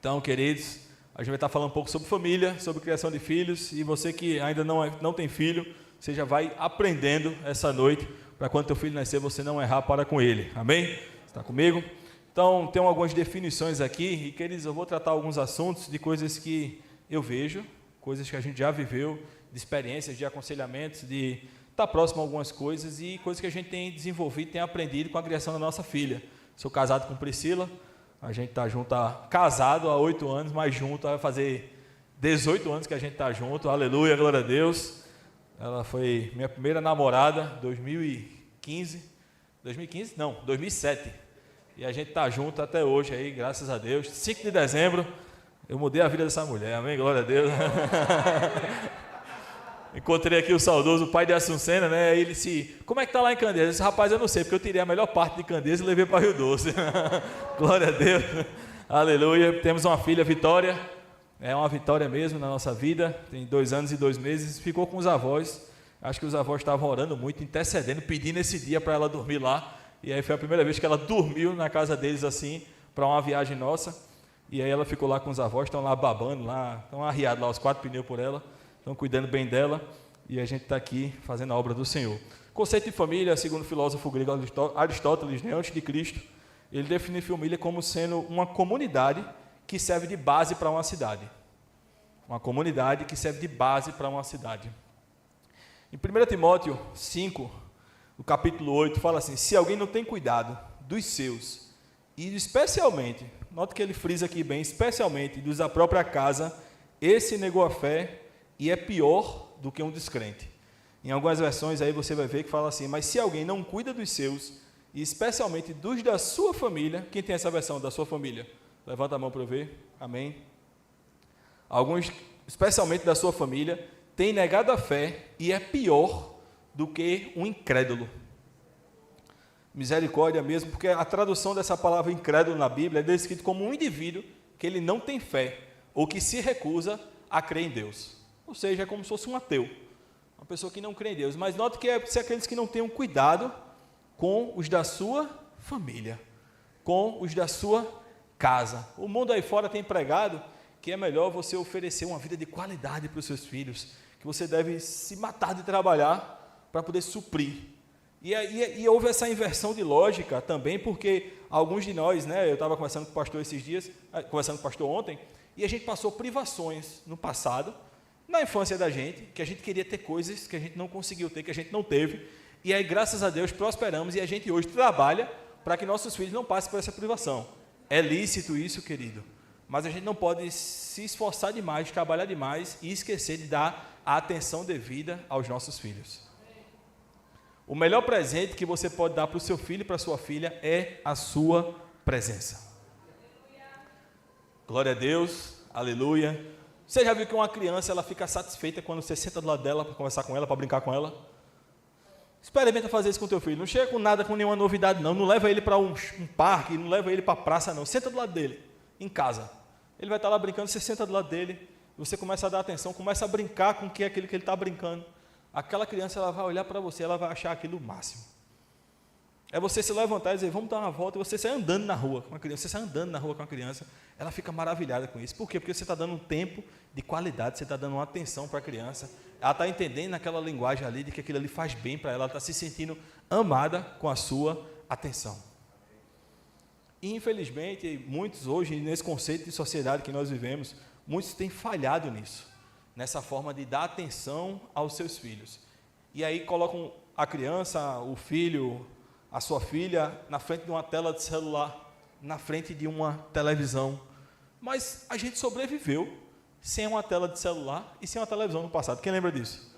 Então, queridos, a gente vai estar falando um pouco sobre família, sobre criação de filhos, e você que ainda não tem filho, você já vai aprendendo essa noite, para quando teu filho nascer, você não errar para com ele, amém? Está comigo? Então, tem algumas definições aqui, e queridos, eu vou tratar alguns assuntos de coisas que eu vejo, coisas que a gente já viveu, de experiências, de aconselhamentos, de estar próximo a algumas coisas, e coisas que a gente tem desenvolvido, tem aprendido com a criação da nossa filha. Sou casado com Priscila, a gente está junto, casado há 8 anos, mas junto, vai fazer 18 anos que a gente está junto, aleluia, glória a Deus. Ela foi minha primeira namorada, 2007, e a gente está junto até hoje aí, graças a Deus. 5 de dezembro, eu mudei a vida dessa mulher, amém, glória a Deus. Encontrei aqui o saudoso pai de Assuncena, né? Ele disse, como é que tá lá em Candeias? Eu disse, rapaz, eu não sei, porque eu tirei a melhor parte de Candeias e levei para Rio Doce. Glória a Deus, aleluia. Temos uma filha, Vitória, é uma vitória mesmo na nossa vida, tem 2 anos e 2 meses, ficou com os avós. Acho que os avós estavam orando muito, intercedendo, pedindo esse dia para ela dormir lá. E aí foi a primeira vez que ela dormiu na casa deles assim, para uma viagem nossa. E aí ela ficou lá com os avós, estão lá babando, lá, estão arriados lá os 4 pneus por ela. Estão cuidando bem dela, e a gente está aqui fazendo a obra do Senhor. Conceito de família, segundo o filósofo grego Aristóteles, né, antes de Cristo, ele define família como sendo uma comunidade que serve de base para uma cidade. Uma comunidade que serve de base para uma cidade. Em 1 Timóteo 5, no capítulo 8, fala assim, se alguém não tem cuidado dos seus, e especialmente, note que ele frisa aqui bem, especialmente dos da própria casa, esse negou a fé, e é pior do que um descrente. Em algumas versões aí você vai ver que fala assim, mas se alguém não cuida dos seus, e especialmente dos da sua família, quem tem essa versão da sua família? Levanta a mão para eu ver, amém. Alguns, especialmente da sua família, têm negado a fé, e é pior do que um incrédulo. Misericórdia mesmo, porque a tradução dessa palavra incrédulo na Bíblia é descrito como um indivíduo que ele não tem fé, ou que se recusa a crer em Deus. Ou seja, é como se fosse um ateu, uma pessoa que não crê em Deus. Mas note que é aqueles que não tenham cuidado com os da sua família, com os da sua casa. O mundo aí fora tem pregado que é melhor você oferecer uma vida de qualidade para os seus filhos, que você deve se matar de trabalhar para poder suprir. E houve essa inversão de lógica também, porque alguns de nós, né, eu estava conversando com o pastor esses dias, conversando com o pastor ontem, e a gente passou privações no passado, na infância da gente, que a gente queria ter coisas que a gente não conseguiu ter, que a gente não teve, e aí graças a Deus prosperamos, e a gente hoje trabalha para que nossos filhos não passem por essa privação. É lícito isso, querido, mas a gente não pode se esforçar demais, trabalhar demais e esquecer de dar a atenção devida aos nossos filhos. O melhor presente que você pode dar para o seu filho e para a sua filha é a sua presença. Glória a Deus, aleluia. Você já viu que uma criança ela fica satisfeita quando você senta do lado dela para conversar com ela, para brincar com ela? Experimenta fazer isso com o teu filho. Não chega com nada, com nenhuma novidade não. Não leva ele para um parque, não leva ele para a praça não. Senta do lado dele, em casa. Ele vai estar lá brincando, você senta do lado dele, você começa a dar atenção, começa a brincar com o que é aquilo que ele está brincando. Aquela criança ela vai olhar para você, ela vai achar aquilo o máximo. É você se levantar e dizer, vamos dar uma volta, e você sai andando na rua com a criança, você sai andando na rua com a criança, ela fica maravilhada com isso. Por quê? Porque você está dando um tempo de qualidade, você está dando uma atenção para a criança, ela está entendendo aquela linguagem ali, de que aquilo ali faz bem para ela está se sentindo amada com a sua atenção. E infelizmente, muitos hoje, nesse conceito de sociedade que nós vivemos, muitos têm falhado nisso, nessa forma de dar atenção aos seus filhos. E aí colocam a criança, o filho, a sua filha na frente de uma tela de celular, na frente de uma televisão. Mas a gente sobreviveu sem uma tela de celular e sem uma televisão no passado. Quem lembra disso?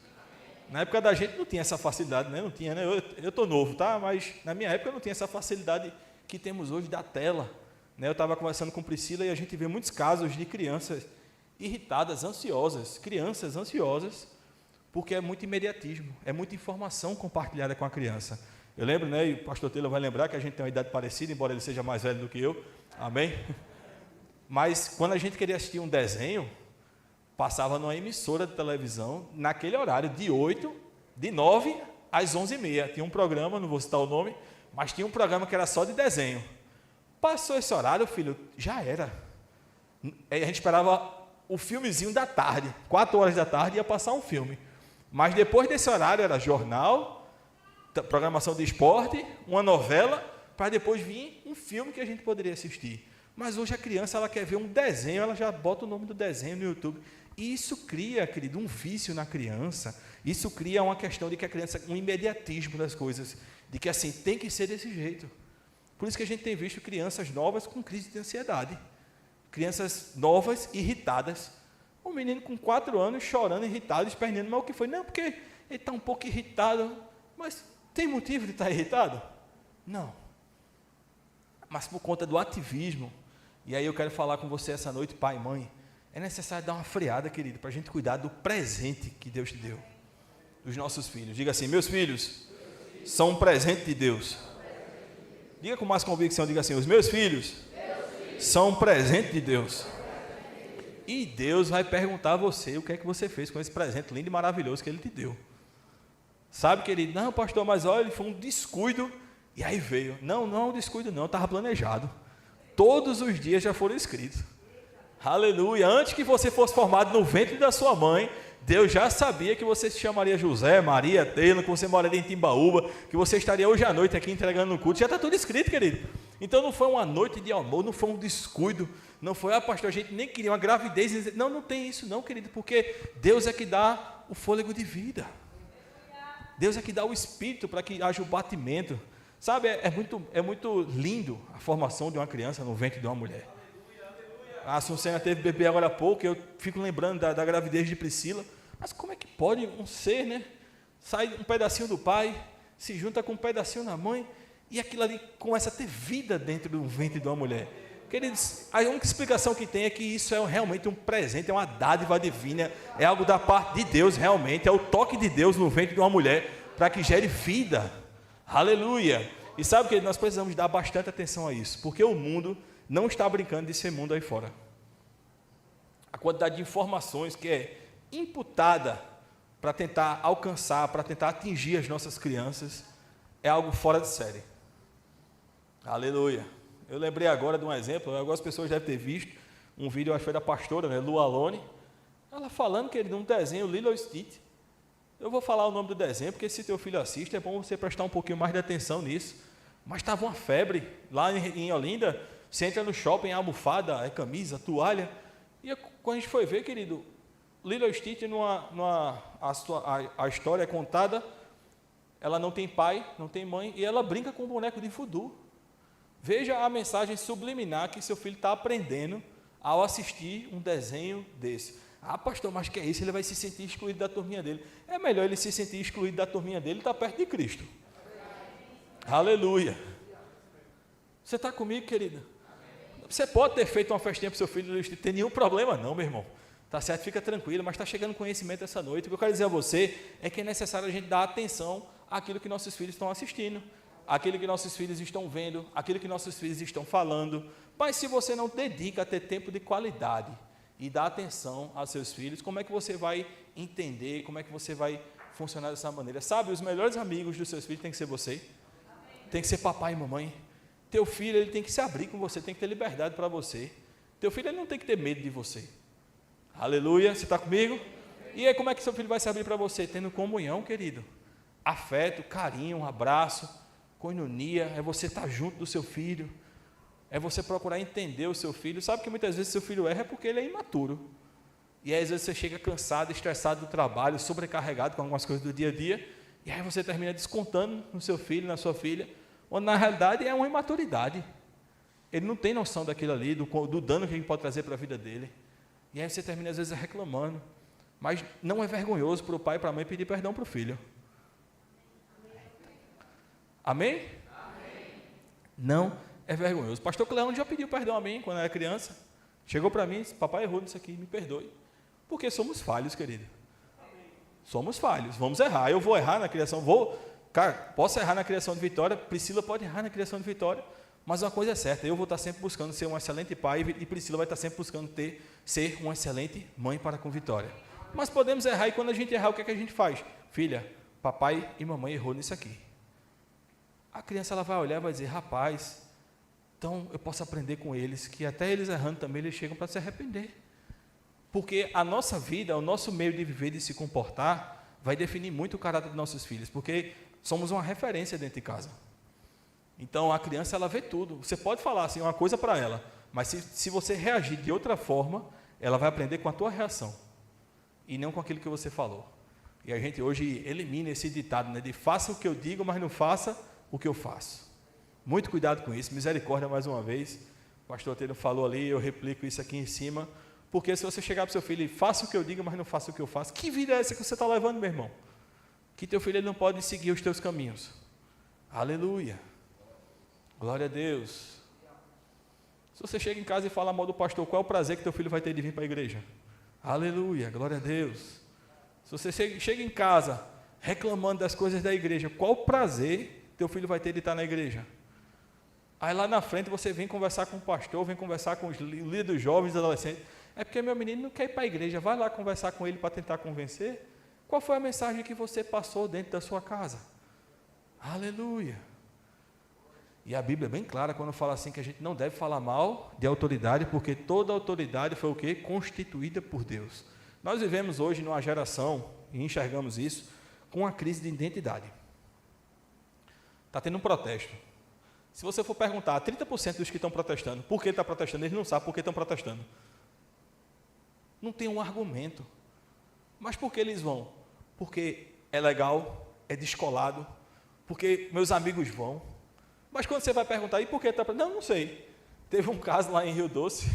Na época da gente não tinha essa facilidade, né? Não tinha, né? Eu estou novo, tá? Mas na minha época não tinha essa facilidade que temos hoje da tela, né? Eu estava conversando com Priscila e a gente vê muitos casos de crianças irritadas, ansiosas, crianças ansiosas, porque é muito imediatismo, é muita informação compartilhada com a criança. Eu lembro, né, e o pastor Taylor vai lembrar que a gente tem uma idade parecida, embora ele seja mais velho do que eu, amém? Mas quando a gente queria assistir um desenho, passava numa emissora de televisão, naquele horário, de 9 às 11h30. Tinha um programa, não vou citar o nome, mas tinha um programa que era só de desenho. Passou esse horário, filho, já era. A gente esperava o filmezinho da tarde, 4 horas da tarde ia passar um filme. Mas depois desse horário era jornal, programação de esporte, uma novela, para depois vir um filme que a gente poderia assistir. Mas hoje a criança, ela quer ver um desenho, ela já bota o nome do desenho no YouTube. E isso cria, querido, um vício na criança. Isso cria uma questão de que a criança, um imediatismo das coisas, de que assim, tem que ser desse jeito. Por isso que a gente tem visto crianças novas com crise de ansiedade. Crianças novas, irritadas. Um menino com 4 anos chorando, irritado, esperneando. Mas o que foi? Não, porque ele está um pouco irritado. Mas tem motivo de estar irritado? Não. Mas por conta do ativismo. E aí eu quero falar com você essa noite, pai e mãe. É necessário dar uma freada, querido, para a gente cuidar do presente que Deus te deu. Dos nossos filhos. Diga assim, meus filhos são um presente de Deus. Diga com mais convicção, diga assim, os meus filhos são um presente de Deus. E Deus vai perguntar a você o que é que você fez com esse presente lindo e maravilhoso que Ele te deu. Sabe, querido? Não, pastor, mas olha, foi um descuido e aí veio. Não, não é um descuido não, estava planejado. Todos os dias já foram escritos. Aleluia. Antes que você fosse formado no ventre da sua mãe, Deus já sabia que você se chamaria José, Maria, Taylor, que você moraria em Timbaúba, que você estaria hoje à noite aqui entregando no culto. Já está tudo escrito, querido. Então não foi uma noite de amor, não foi um descuido, não foi, pastor, a gente nem queria uma gravidez. Não, não tem isso não, querido, porque Deus é que dá o fôlego de vida. Deus é que dá o espírito para que haja o batimento. Sabe, é muito lindo a formação de uma criança no ventre de uma mulher. A Assuncena teve bebê agora há pouco, eu fico lembrando da gravidez de Priscila. Mas como é que pode um ser, né? Sai um pedacinho do pai, se junta com um pedacinho da mãe, e aquilo ali começa a ter vida dentro do ventre de uma mulher. Queridos, a única explicação que tem é que isso é realmente um presente, é uma dádiva divina, é algo da parte de Deus realmente, é o toque de Deus no ventre de uma mulher, para que gere vida. Aleluia! E sabe que nós precisamos dar bastante atenção a isso, porque o mundo não está brincando de ser mundo aí fora. A quantidade de informações que é imputada para tentar alcançar, para tentar atingir as nossas crianças, é algo fora de série. Aleluia. Eu lembrei agora de um exemplo, algumas pessoas devem ter visto, um vídeo, acho que foi da pastora, né, Lu Alone, ela falando que ele de um desenho, Lilo e Stitch. Eu vou falar o nome do desenho, porque se teu filho assiste, é bom você prestar um pouquinho mais de atenção nisso. Mas estava uma febre, lá em Olinda, você entra no shopping, é almofada, é camisa, toalha, e quando a gente foi ver, querido, Lilo e Stitch, a história é contada, ela não tem pai, não tem mãe, e ela brinca com um boneco de voodoo. Veja a mensagem subliminar que seu filho está aprendendo ao assistir um desenho desse. Ah, pastor, mas que é isso? Ele vai se sentir excluído da turminha dele. É melhor ele se sentir excluído da turminha dele e estar perto de Cristo. Aleluia. Você está comigo, querida? Você pode ter feito uma festinha para o seu filho, não tem nenhum problema não, meu irmão. Tá certo? Fica tranquilo, mas está chegando conhecimento essa noite. O que eu quero dizer a você é que é necessário a gente dar atenção àquilo que nossos filhos estão assistindo, aquilo que nossos filhos estão vendo, aquilo que nossos filhos estão falando. Mas se você não dedica a ter tempo de qualidade e dar atenção aos seus filhos, como é que você vai entender, como é que você vai funcionar dessa maneira? Sabe, os melhores amigos dos seus filhos tem que ser você, tem que ser papai e mamãe. Teu filho, ele tem que se abrir com você, tem que ter liberdade para você. Teu filho, ele não tem que ter medo de você. Aleluia, você está comigo? E aí como é que seu filho vai se abrir para você? Tendo comunhão, querido. Afeto, carinho, um abraço, coinonia, é você estar junto do seu filho, é você procurar entender o seu filho. Sabe que muitas vezes seu filho erra porque ele é imaturo. E aí às vezes você chega cansado, estressado do trabalho, sobrecarregado com algumas coisas do dia a dia, e aí você termina descontando no seu filho, na sua filha, onde na realidade é uma imaturidade. Ele não tem noção daquilo ali, do dano que ele pode trazer para a vida dele. E aí você termina às vezes reclamando. Mas não é vergonhoso para o pai e para a mãe pedir perdão para o filho. Amém? Amém? Não é vergonhoso. O pastor Cleão já pediu perdão a mim quando era criança. Chegou para mim e disse, papai errou nisso aqui, me perdoe. Porque somos falhos, querido. Amém. Somos falhos, vamos errar. Eu vou errar na criação, posso errar na criação de Vitória, Priscila pode errar na criação de Vitória, mas uma coisa é certa, eu vou estar sempre buscando ser um excelente pai e Priscila vai estar sempre buscando ser uma excelente mãe para com Vitória. Mas podemos errar e quando a gente errar, o que é que a gente faz? Filha, papai e mamãe errou nisso aqui. A criança ela vai olhar e vai dizer, rapaz, Então, eu posso aprender com eles, que até eles errando também, eles chegam para se arrepender. Porque a nossa vida, o nosso meio de viver, de se comportar, vai definir muito o caráter dos nossos filhos, porque somos uma referência dentro de casa. Então, a criança, ela vê tudo. Você pode falar assim, uma coisa para ela, mas se você reagir de outra forma, ela vai aprender com a tua reação, e não com aquilo que você falou. E a gente hoje elimina esse ditado, né, de faça o que eu digo, mas não faça o que eu faço. Muito cuidado com isso, misericórdia mais uma vez. O pastor Teiro falou ali, eu replico isso aqui em cima, porque se você chegar para o seu filho e faça o que eu digo, mas não faça o que eu faço, que vida é essa que você está levando, meu irmão? Que teu filho ele não pode seguir os teus caminhos. Aleluia. Glória a Deus. Se você chega em casa e fala mal do pastor, qual é o prazer que teu filho vai ter de vir para a igreja? Aleluia, glória a Deus. Se você chega em casa reclamando das coisas da igreja, qual o prazer teu filho vai ter de estar na igreja? Aí lá na frente você vem conversar com o pastor, vem conversar com os líderes dos jovens, adolescentes. É porque meu menino não quer ir para a igreja, vai lá conversar com ele para tentar convencer. Qual foi a mensagem que você passou dentro da sua casa? Aleluia. E a Bíblia é bem clara quando fala assim que a gente não deve falar mal de autoridade, porque toda autoridade foi o quê? Constituída por Deus. Nós vivemos hoje numa geração, e enxergamos isso, com uma crise de identidade. Está tendo um protesto. Se você for perguntar a 30% dos que estão protestando, por que está protestando? Eles não sabem por que estão protestando. Não tem um argumento. Mas por que eles vão? Porque é legal, é descolado, porque meus amigos vão. Mas quando você vai perguntar, e por que está protestando? Não sei. Teve um caso lá em Rio Doce,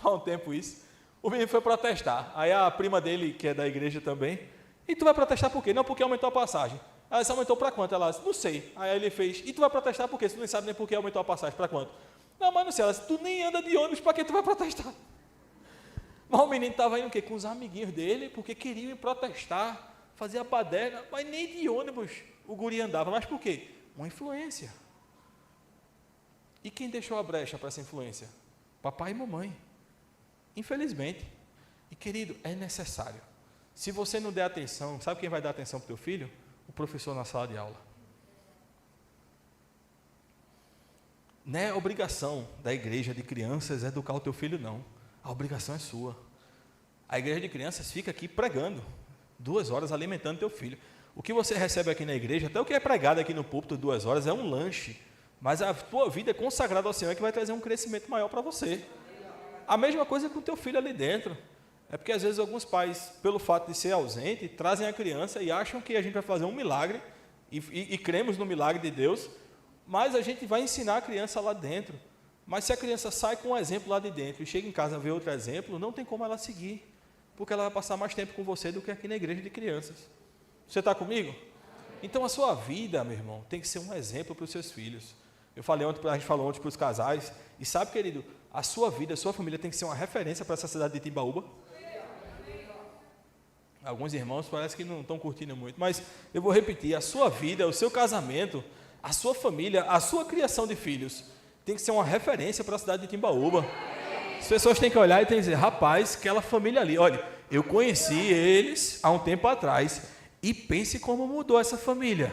há um tempo isso, o menino foi protestar. Aí a prima dele, que é da igreja também, e tu vai protestar por quê? Não, porque aumentou a passagem. Ela disse, aumentou para quanto? Ela disse, não sei. Aí ele fez, e tu vai protestar por quê? Você não sabe nem por que aumentou a passagem, para quanto? Não, mas não sei. Ela disse, tu nem anda de ônibus, para que tu vai protestar? Mas o menino estava indo o quê? Com os amiguinhos dele, porque queriam ir protestar, fazer a baderna, mas nem de ônibus o guri andava. Mas por quê? Uma influência. E quem deixou a brecha para essa influência? Papai e mamãe. Infelizmente. E querido, é necessário. Se você não der atenção, sabe quem vai dar atenção para o teu filho? O professor na sala de aula. Não é obrigação da igreja de crianças educar o teu filho, não. A obrigação é sua. A igreja de crianças fica aqui pregando 2 horas, alimentando teu filho. O que você recebe aqui na igreja, até o que é pregado aqui no púlpito 2 horas, é um lanche. Mas a tua vida é consagrada ao Senhor, é que vai trazer um crescimento maior para você. A mesma coisa com o teu filho ali dentro. É porque às vezes alguns pais, pelo fato de ser ausente, trazem a criança e acham que a gente vai fazer um milagre, e cremos no milagre de Deus, mas a gente vai ensinar a criança lá dentro. Mas se a criança sai com um exemplo lá de dentro e chega em casa e vê outro exemplo, não tem como ela seguir, porque ela vai passar mais tempo com você do que aqui na igreja de crianças. Você está comigo? Então a sua vida, meu irmão, tem que ser um exemplo para os seus filhos. A gente falou ontem para os casais, e sabe, querido, a sua vida, a sua família tem que ser uma referência para essa cidade de Timbaúba. Alguns irmãos parece que não estão curtindo muito, mas eu vou repetir, a sua vida, o seu casamento, a sua família, a sua criação de filhos, tem que ser uma referência para a cidade de Timbaúba. As pessoas têm que olhar e têm que dizer, rapaz, aquela família ali, olha, eu conheci eles há um tempo atrás, e pense como mudou essa família.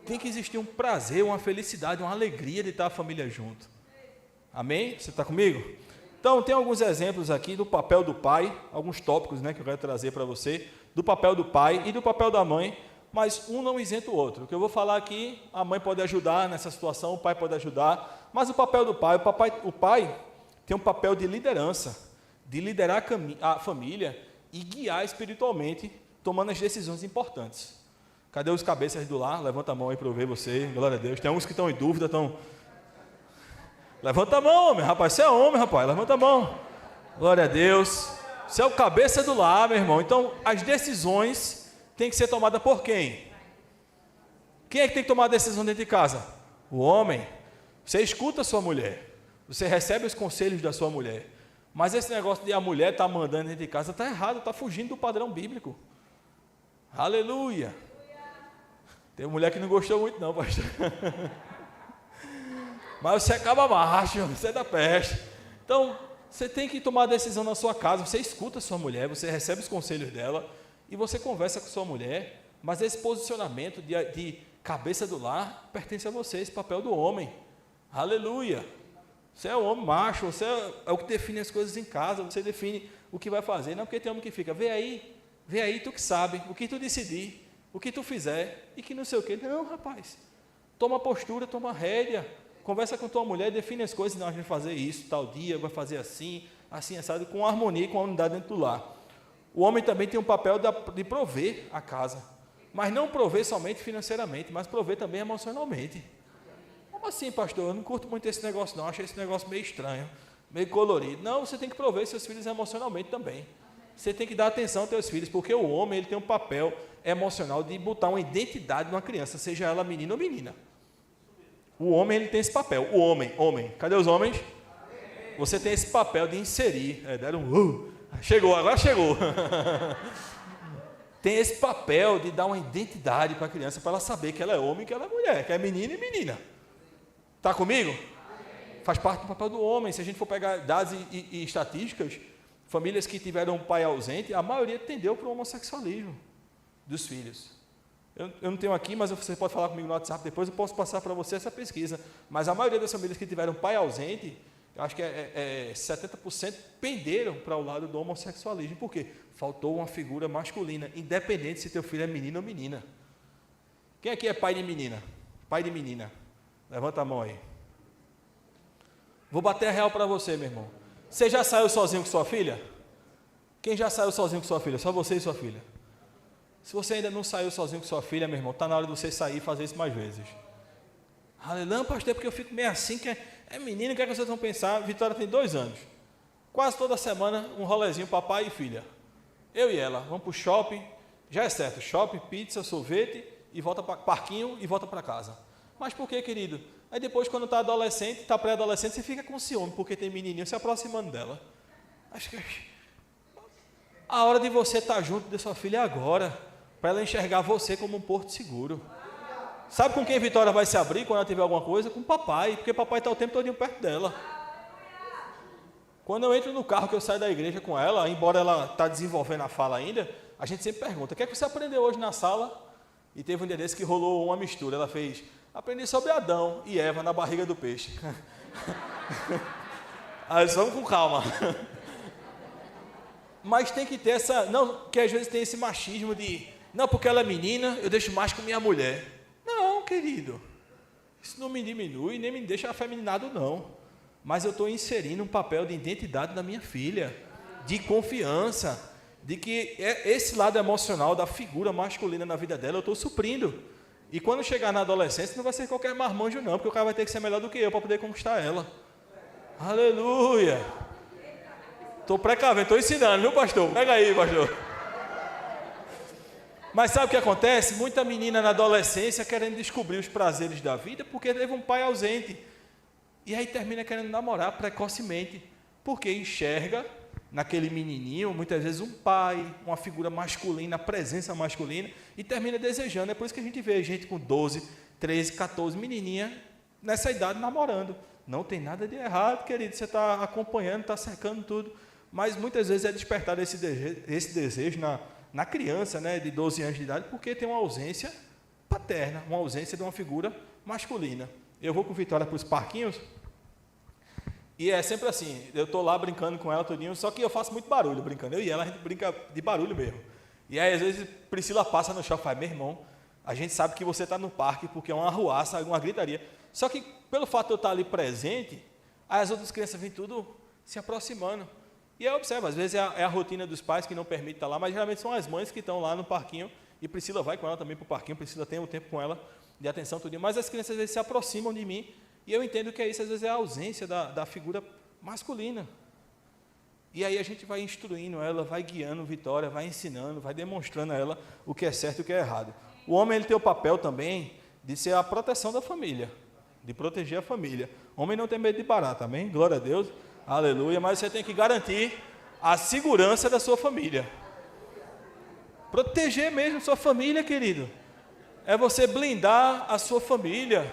Tem que existir um prazer, uma felicidade, uma alegria de estar a família junto. Amém? Você está comigo? Então, tem alguns exemplos aqui do papel do pai, alguns tópicos, né, que eu quero trazer para você, do papel do pai e do papel da mãe, mas um não isenta o outro. O que eu vou falar aqui, a mãe pode ajudar nessa situação, o pai pode ajudar, mas o papel do pai, o pai tem um papel de liderança, de liderar a família e guiar espiritualmente, tomando as decisões importantes. Cadê os cabeças do lar? Levanta a mão aí para eu ver você, glória a Deus. Tem uns que estão em dúvida, Levanta a mão, homem, rapaz, você é homem, rapaz, levanta a mão. Glória a Deus. Você é o cabeça do lar, meu irmão. Então, as decisões têm que ser tomadas por quem? Quem é que tem que tomar a decisão dentro de casa? O homem. Você escuta a sua mulher, você recebe os conselhos da sua mulher, mas esse negócio de a mulher estar mandando dentro de casa está errado, está fugindo do padrão bíblico. Aleluia. Tem mulher que não gostou muito não, pastor. Mas você acaba macho, você é da peste. Então, você tem que tomar a decisão na sua casa, você escuta a sua mulher, você recebe os conselhos dela, e você conversa com a sua mulher, mas esse posicionamento de cabeça do lar pertence a você, esse papel do homem. Aleluia. Você é o homem macho, você é o que define as coisas em casa, você define o que vai fazer. Não porque tem homem que fica, vê aí, tu que sabe, o que tu decidir, o que tu fizer, e que não sei o quê. Não, rapaz, toma postura, toma rédea, conversa com tua mulher, define as coisas, não, a gente vai fazer isso, tal dia, vai fazer assim, assado, com harmonia, com a unidade dentro do lar. O homem também tem um papel de prover a casa, mas não prover somente financeiramente, mas prover também emocionalmente. Como assim, pastor? Eu não curto muito esse negócio não, acho esse negócio meio estranho, meio colorido. Não, você tem que prover seus filhos emocionalmente também. Você tem que dar atenção aos teus filhos, porque o homem ele tem um papel emocional de botar uma identidade numa criança, seja ela menino ou menina. O homem ele tem esse papel. O homem. Cadê os homens? Você tem esse papel de inserir. Chegou, agora chegou. Tem esse papel de dar uma identidade para a criança, para ela saber que ela é homem, que ela é mulher, que é menino e menina. Está comigo? Faz parte do papel do homem. Se a gente for pegar dados e estatísticas, famílias que tiveram um pai ausente, a maioria tendeu para o homossexualismo dos filhos. Eu não tenho aqui, mas você pode falar comigo no WhatsApp depois, eu posso passar para você essa pesquisa. Mas a maioria das famílias que tiveram pai ausente, eu acho que 70% penderam para o lado do homossexualismo. Por quê? Faltou uma figura masculina, independente se teu filho é menino ou menina. Quem aqui é pai de menina? Pai de menina? Levanta a mão aí. Vou bater a real para você, meu irmão. Você já saiu sozinho com sua filha? Quem já saiu sozinho com sua filha? Só você e sua filha. Se você ainda não saiu sozinho com sua filha, meu irmão, está na hora de você sair e fazer isso mais vezes. Aleluia, pastor, porque eu fico meio assim, que é menino, o que é que vocês vão pensar? Vitória tem 2 anos. Quase toda semana, um rolezinho, papai e filha. Eu e ela, vamos para o shopping, já é certo, shopping, pizza, sorvete, e volta para parquinho e volta para casa. Mas por que, querido? Aí depois, quando está adolescente, está pré-adolescente, você fica com ciúme, porque tem menininho se aproximando dela. Acho que a hora de você estar junto de sua filha é agora, para ela enxergar você como um porto seguro. Sabe com quem Vitória vai se abrir quando ela tiver alguma coisa? Com o papai, porque papai está o tempo todo perto dela. Quando eu entro no carro, que eu saio da igreja com ela, embora ela está desenvolvendo a fala ainda, a gente sempre pergunta, o que é que você aprendeu hoje na sala? E teve um dia desse que rolou uma mistura, ela fez, aprendi sobre Adão e Eva na barriga do peixe. Aí vamos com calma. Mas tem que ter essa, não, que às vezes tem esse machismo de, não, porque ela é menina, eu deixo mais com minha mulher. Não, querido, isso não me diminui, nem me deixa afeminado, não. Mas eu estou inserindo um papel de identidade na minha filha, de confiança, de que esse lado emocional da figura masculina na vida dela, eu estou suprindo. E quando chegar na adolescência, não vai ser qualquer marmanjo, não, porque o cara vai ter que ser melhor do que eu para poder conquistar ela. Aleluia! Estou precavendo, estou ensinando, viu, pastor? Pega aí, pastor. Mas sabe o que acontece? Muita menina na adolescência querendo descobrir os prazeres da vida porque teve um pai ausente. E aí termina querendo namorar precocemente, porque enxerga naquele menininho, muitas vezes um pai, uma figura masculina, a presença masculina, e termina desejando. É por isso que a gente vê gente com 12, 13, 14, menininha nessa idade namorando. Não tem nada de errado, querido, você está acompanhando, está cercando tudo, mas muitas vezes é despertado esse desejo na criança, né, de 12 anos de idade, porque tem uma ausência paterna, uma ausência de uma figura masculina. Eu vou com Vitória para os parquinhos, e é sempre assim, eu estou lá brincando com ela todinho, só que eu faço muito barulho brincando, eu e ela, a gente brinca de barulho mesmo. E aí, às vezes, Priscila passa no shopping e fala, meu irmão, a gente sabe que você está no parque porque é uma arruaça, uma gritaria. Só que, pelo fato de eu estar ali presente, aí as outras crianças vêm tudo se aproximando. E eu observo, às vezes é a rotina dos pais que não permite estar lá, mas geralmente são as mães que estão lá no parquinho, e Priscila vai com ela também para o parquinho, Priscila tem um tempo com ela, de atenção, tudo. Mas as crianças às vezes se aproximam de mim, e eu entendo que isso às vezes é a ausência da figura masculina. E aí a gente vai instruindo ela, vai guiando Vitória, vai ensinando, vai demonstrando a ela o que é certo e o que é errado. O homem ele tem o papel também de ser a proteção da família, de proteger a família. O homem não tem medo de barata, amém? Glória a Deus, aleluia, mas você tem que garantir a segurança da sua família. Proteger mesmo sua família, querido. É você blindar a sua família.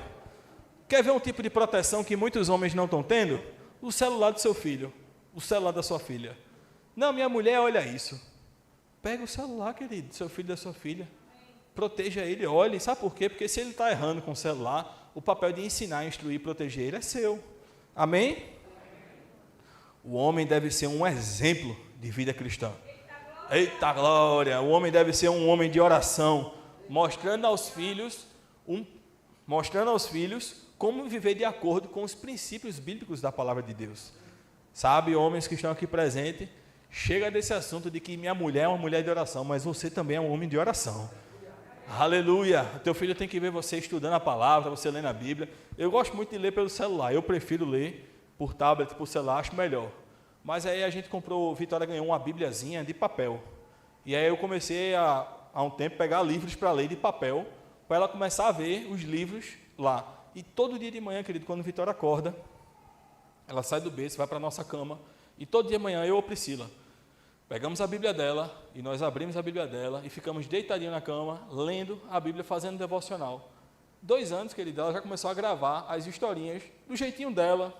Quer ver um tipo de proteção que muitos homens não estão tendo? O celular do seu filho, o celular da sua filha. Não, minha mulher olha isso. Pega o celular, querido, do seu filho e da sua filha. Proteja ele, olhe. Sabe por quê? Porque se ele está errando com o celular, o papel de ensinar, instruir, proteger, é seu. Amém? O homem deve ser um exemplo de vida cristã. Eita glória! O homem deve ser um homem de oração, mostrando aos filhos como viver de acordo com os princípios bíblicos da palavra de Deus. Sabe, homens que estão aqui presentes, chega desse assunto de que minha mulher é uma mulher de oração, mas você também é um homem de oração. Aleluia! Teu filho tem que ver você estudando a palavra, você lendo a Bíblia. Eu gosto muito de ler pelo celular, eu prefiro ler por tablet, por celular, acho melhor. Mas aí a gente comprou, Vitória ganhou uma bíbliazinha de papel. E aí eu comecei há um tempo a pegar livros para ler de papel, para ela começar a ver os livros lá. E todo dia de manhã, querido, quando Vitória acorda, ela sai do berço, vai para a nossa cama, e todo dia de manhã eu ou Priscila pegamos a Bíblia dela, e nós abrimos a Bíblia dela, e ficamos deitadinhos na cama, lendo a Bíblia, fazendo devocional. 2 anos, querido, ela já começou a gravar as historinhas do jeitinho dela.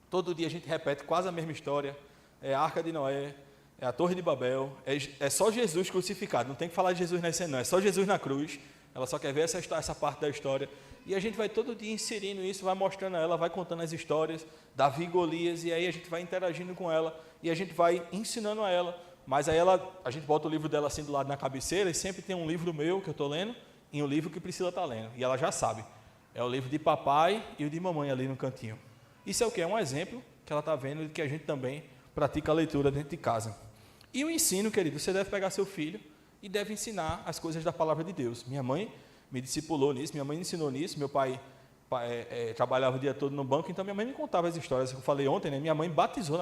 Todo dia a gente repete quase a mesma história. É a Arca de Noé, é a Torre de Babel, é só Jesus crucificado. Não tem que falar de Jesus na cena, não, é só Jesus na cruz. Ela só quer ver essa parte da história. E a gente vai todo dia inserindo isso, vai mostrando a ela, vai contando as histórias, Davi e Golias, e aí a gente vai interagindo com ela, e a gente vai ensinando a ela. Mas aí a gente bota o livro dela assim do lado na cabeceira, e sempre tem um livro meu que eu estou lendo, e um livro que Priscila está lendo. E ela já sabe, é o livro de papai e o de mamãe ali no cantinho. Isso é o que? É um exemplo que ela está vendo de que a gente também pratica a leitura dentro de casa. E o ensino, querido, você deve pegar seu filho e deve ensinar as coisas da palavra de Deus. Minha mãe me discipulou nisso, minha mãe me ensinou nisso, meu pai trabalhava o dia todo no banco, então minha mãe me contava as histórias que eu falei ontem, né? Minha mãe batizou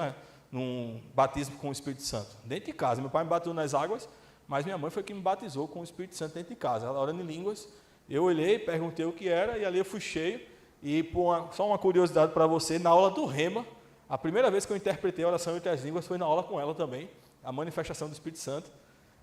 num batismo com o Espírito Santo, dentro de casa. Meu pai me bateu nas águas, mas minha mãe foi que me batizou com o Espírito Santo dentro de casa. Ela orando em línguas, eu olhei, perguntei o que era, e ali eu fui cheio. E só uma curiosidade para você, na aula do Rema, a primeira vez que eu interpretei a oração entre as línguas foi na aula com ela também, a manifestação do Espírito Santo.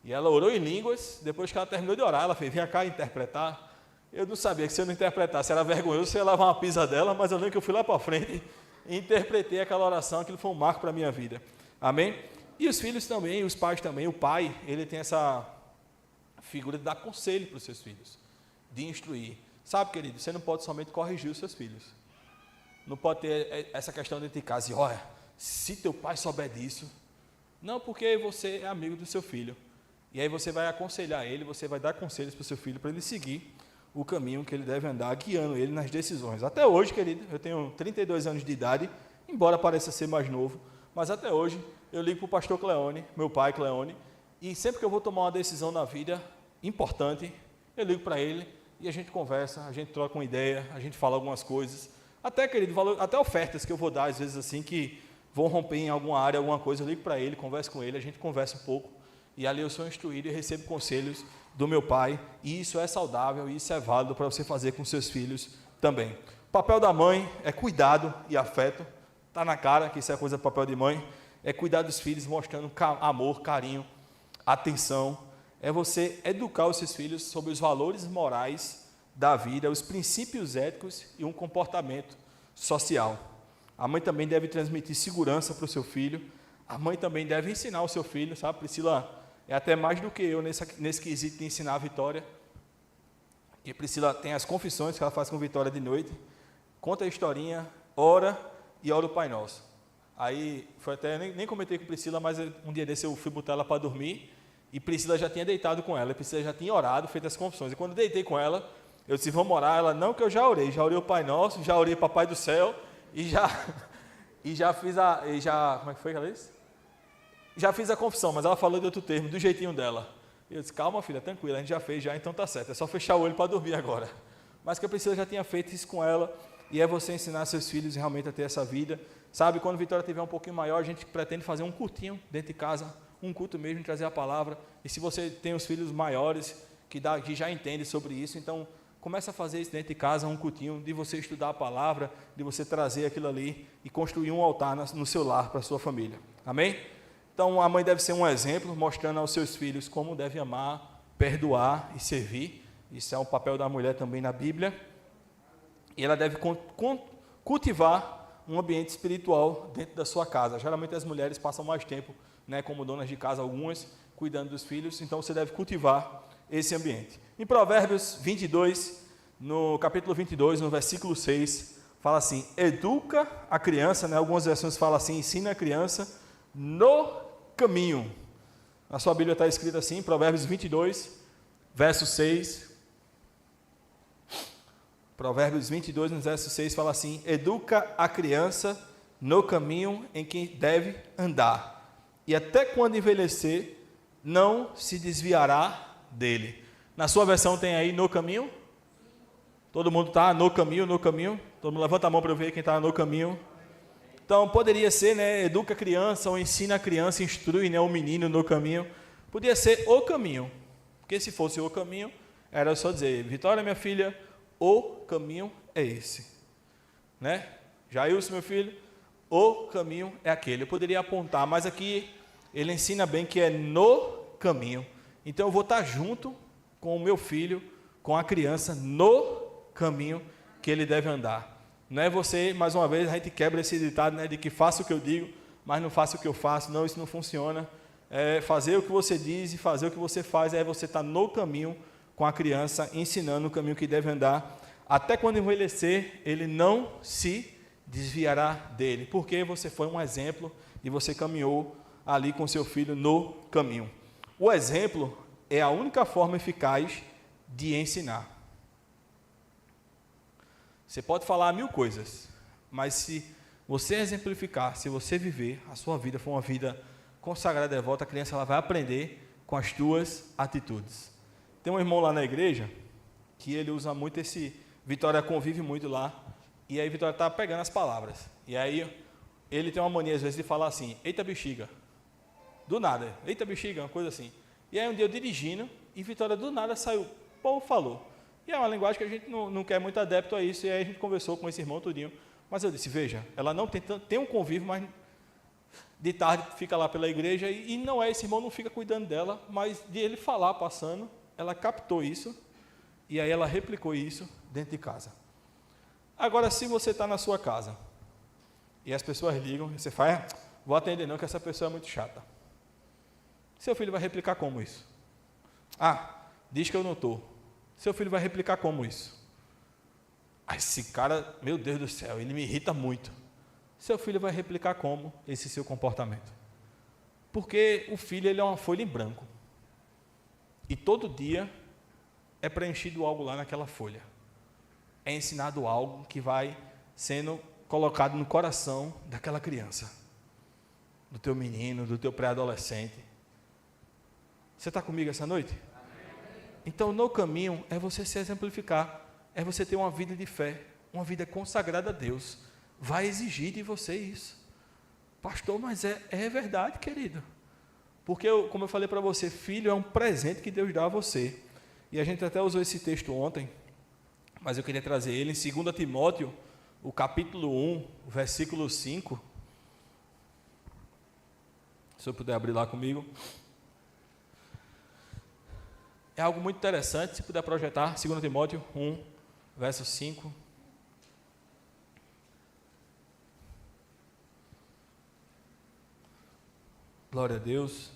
E ela orou em línguas, depois que ela terminou de orar, ela fez, vem cá interpretar. Eu não sabia que se eu não interpretasse era vergonhoso, eu ia levar uma pisa dela, mas eu lembro que eu fui lá para frente e interpretei aquela oração, aquilo foi um marco para a minha vida. Amém? E os filhos também, os pais também. O pai, ele tem essa figura de dar conselho para os seus filhos, de instruir. Sabe, querido, você não pode somente corrigir os seus filhos. Não pode ter essa questão dentro de casa, e olha, se teu pai souber disso. Não, porque você é amigo do seu filho. E aí você vai aconselhar ele, você vai dar conselhos para o seu filho, para ele seguir o caminho que ele deve andar, guiando ele nas decisões. Até hoje, querido, eu tenho 32 anos de idade, embora pareça ser mais novo, mas até hoje eu ligo para o pastor Cleone, meu pai Cleone, e sempre que eu vou tomar uma decisão na vida importante, eu ligo para ele, e a gente conversa, a gente troca uma ideia, a gente fala algumas coisas, até, querido, até ofertas que eu vou dar, às vezes assim, que vão romper em alguma área, alguma coisa, eu ligo para ele, converso com ele, a gente conversa um pouco, e ali eu sou instruído e recebo conselhos do meu pai, e isso é saudável, e isso é válido para você fazer com seus filhos também. O papel da mãe é cuidado e afeto, está na cara que isso é coisa do papel de mãe, é cuidar dos filhos, mostrando amor, carinho, atenção, é você educar os seus filhos sobre os valores morais da vida, os princípios éticos e um comportamento social. A mãe também deve transmitir segurança para o seu filho, a mãe também deve ensinar o seu filho, sabe? Priscila é até mais do que eu nesse quesito de ensinar a Vitória, e Priscila tem as confissões que ela faz com Vitória de noite, conta a historinha, ora e ora o Pai Nosso. Aí, foi até, nem comentei com Priscila, mas um dia desse eu fui botar ela para dormir, e Priscila já tinha deitado com ela, e Priscila já tinha orado, feito as confissões. E quando eu deitei com ela, eu disse, vamos orar. Ela, não, que eu já orei o Pai Nosso, já orei Papai do Céu, e já fiz como é que foi que ela disse? Já fiz a confissão, mas ela falou de outro termo, do jeitinho dela. Eu disse, calma filha, tranquila, a gente já fez já, então tá certo, é só fechar o olho para dormir agora. Mas que a Priscila já tinha feito isso com ela, e é você ensinar seus filhos realmente a ter essa vida. Sabe, quando a Vitória tiver um pouquinho maior, a gente pretende fazer um cultinho dentro de casa, um culto mesmo, trazer a palavra. E se você tem os filhos maiores, que já entendem sobre isso, então começa a fazer isso dentro de casa, um cultinho, de você estudar a palavra, de você trazer aquilo ali e construir um altar no seu lar para a sua família. Amém? Então, a mãe deve ser um exemplo, mostrando aos seus filhos como deve amar, perdoar e servir. Isso é um papel da mulher também na Bíblia. E ela deve cultivar um ambiente espiritual dentro da sua casa. Geralmente as mulheres passam mais tempo, né, como donas de casa, algumas, cuidando dos filhos. Então, você deve cultivar esse ambiente. Em Provérbios 22, no capítulo 22, no versículo 6, fala assim, educa a criança, né? Algumas versões falam assim, ensina a criança no caminho. Na sua Bíblia está escrito assim, Provérbios 22, verso 6. Provérbios 22, no verso 6, fala assim, educa a criança no caminho em que deve andar, e até quando envelhecer, não se desviará dele. Na sua versão tem aí no caminho? Todo mundo está no caminho, no caminho? Todo mundo levanta a mão para eu ver quem está no caminho. Então, poderia ser, né, educa a criança, ou ensina a criança, instrui, né, o menino no caminho. Podia ser o caminho, porque se fosse o caminho, era só dizer, Vitória, minha filha, o caminho é esse. Né? Jailson, meu filho, o caminho é aquele. Eu poderia apontar, mas aqui ele ensina bem que é no caminho. Então, eu vou estar junto com o meu filho, com a criança, no caminho que ele deve andar. Não é você, mais uma vez, a gente quebra esse ditado, né, de que faça o que eu digo, mas não faça o que eu faço. Não, isso não funciona. É fazer o que você diz e fazer o que você faz, é você estar no caminho com a criança, ensinando o caminho que deve andar. Até quando envelhecer, ele não se desviará dele, porque você foi um exemplo e você caminhou ali com seu filho no caminho. O exemplo é a única forma eficaz de ensinar. Você pode falar 1000 coisas, mas se você exemplificar, se você viver, a sua vida for uma vida consagrada e devota, a criança ela vai aprender com as tuas atitudes. Tem um irmão lá na igreja, que ele usa muito esse, Vitória convive muito lá, e aí Vitória está pegando as palavras, e aí ele tem uma mania às vezes de falar assim, eita bexiga, do nada, eita bexiga, uma coisa assim. E aí um dia eu dirigindo, e Vitória do nada saiu, pô, falou. E é uma linguagem que a gente não quer muito adepto a isso, e aí a gente conversou com esse irmão tudinho. Mas eu disse, veja, ela não tem um convívio, mas de tarde fica lá pela igreja, e não é, esse irmão não fica cuidando dela, mas de ele falar, passando, ela captou isso, e aí ela replicou isso dentro de casa. Agora, se você está na sua casa, e as pessoas ligam, e você faz, vou atender não, que essa pessoa é muito chata. Seu filho vai replicar como isso? Diz que eu não estou. Seu filho vai replicar como isso? Esse cara, meu Deus do céu, ele me irrita muito. Seu filho vai replicar como esse seu comportamento? Porque o filho ele é uma folha em branco. E todo dia é preenchido algo lá naquela folha. É ensinado algo que vai sendo colocado no coração daquela criança, do teu menino, do teu pré-adolescente. Você está comigo essa noite? Então, no caminho, é você se exemplificar, é você ter uma vida de fé, uma vida consagrada a Deus. Vai exigir de você isso. Pastor, mas é verdade, querido. Porque, como eu falei para você, filho é um presente que Deus dá a você. E a gente até usou esse texto ontem, mas eu queria trazer ele em 2 Timóteo, o capítulo 1, versículo 5. Se eu puder abrir lá comigo. É algo muito interessante, se puder projetar, 2 Timóteo 1, verso 5. Glória a Deus.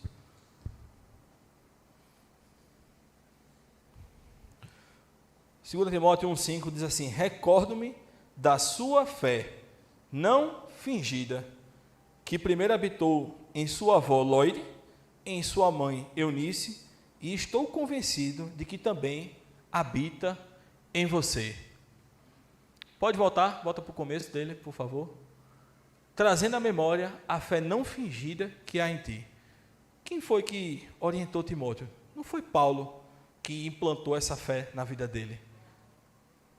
Segundo Timóteo 1,5 diz assim, recordo-me da sua fé, não fingida, que primeiro habitou em sua avó Loide, em sua mãe Eunice, e estou convencido de que também habita em você. Pode voltar, volta para o começo dele, por favor. Trazendo à memória a fé não fingida que há em ti. Quem foi que orientou Timóteo? Não foi Paulo que implantou essa fé na vida dele.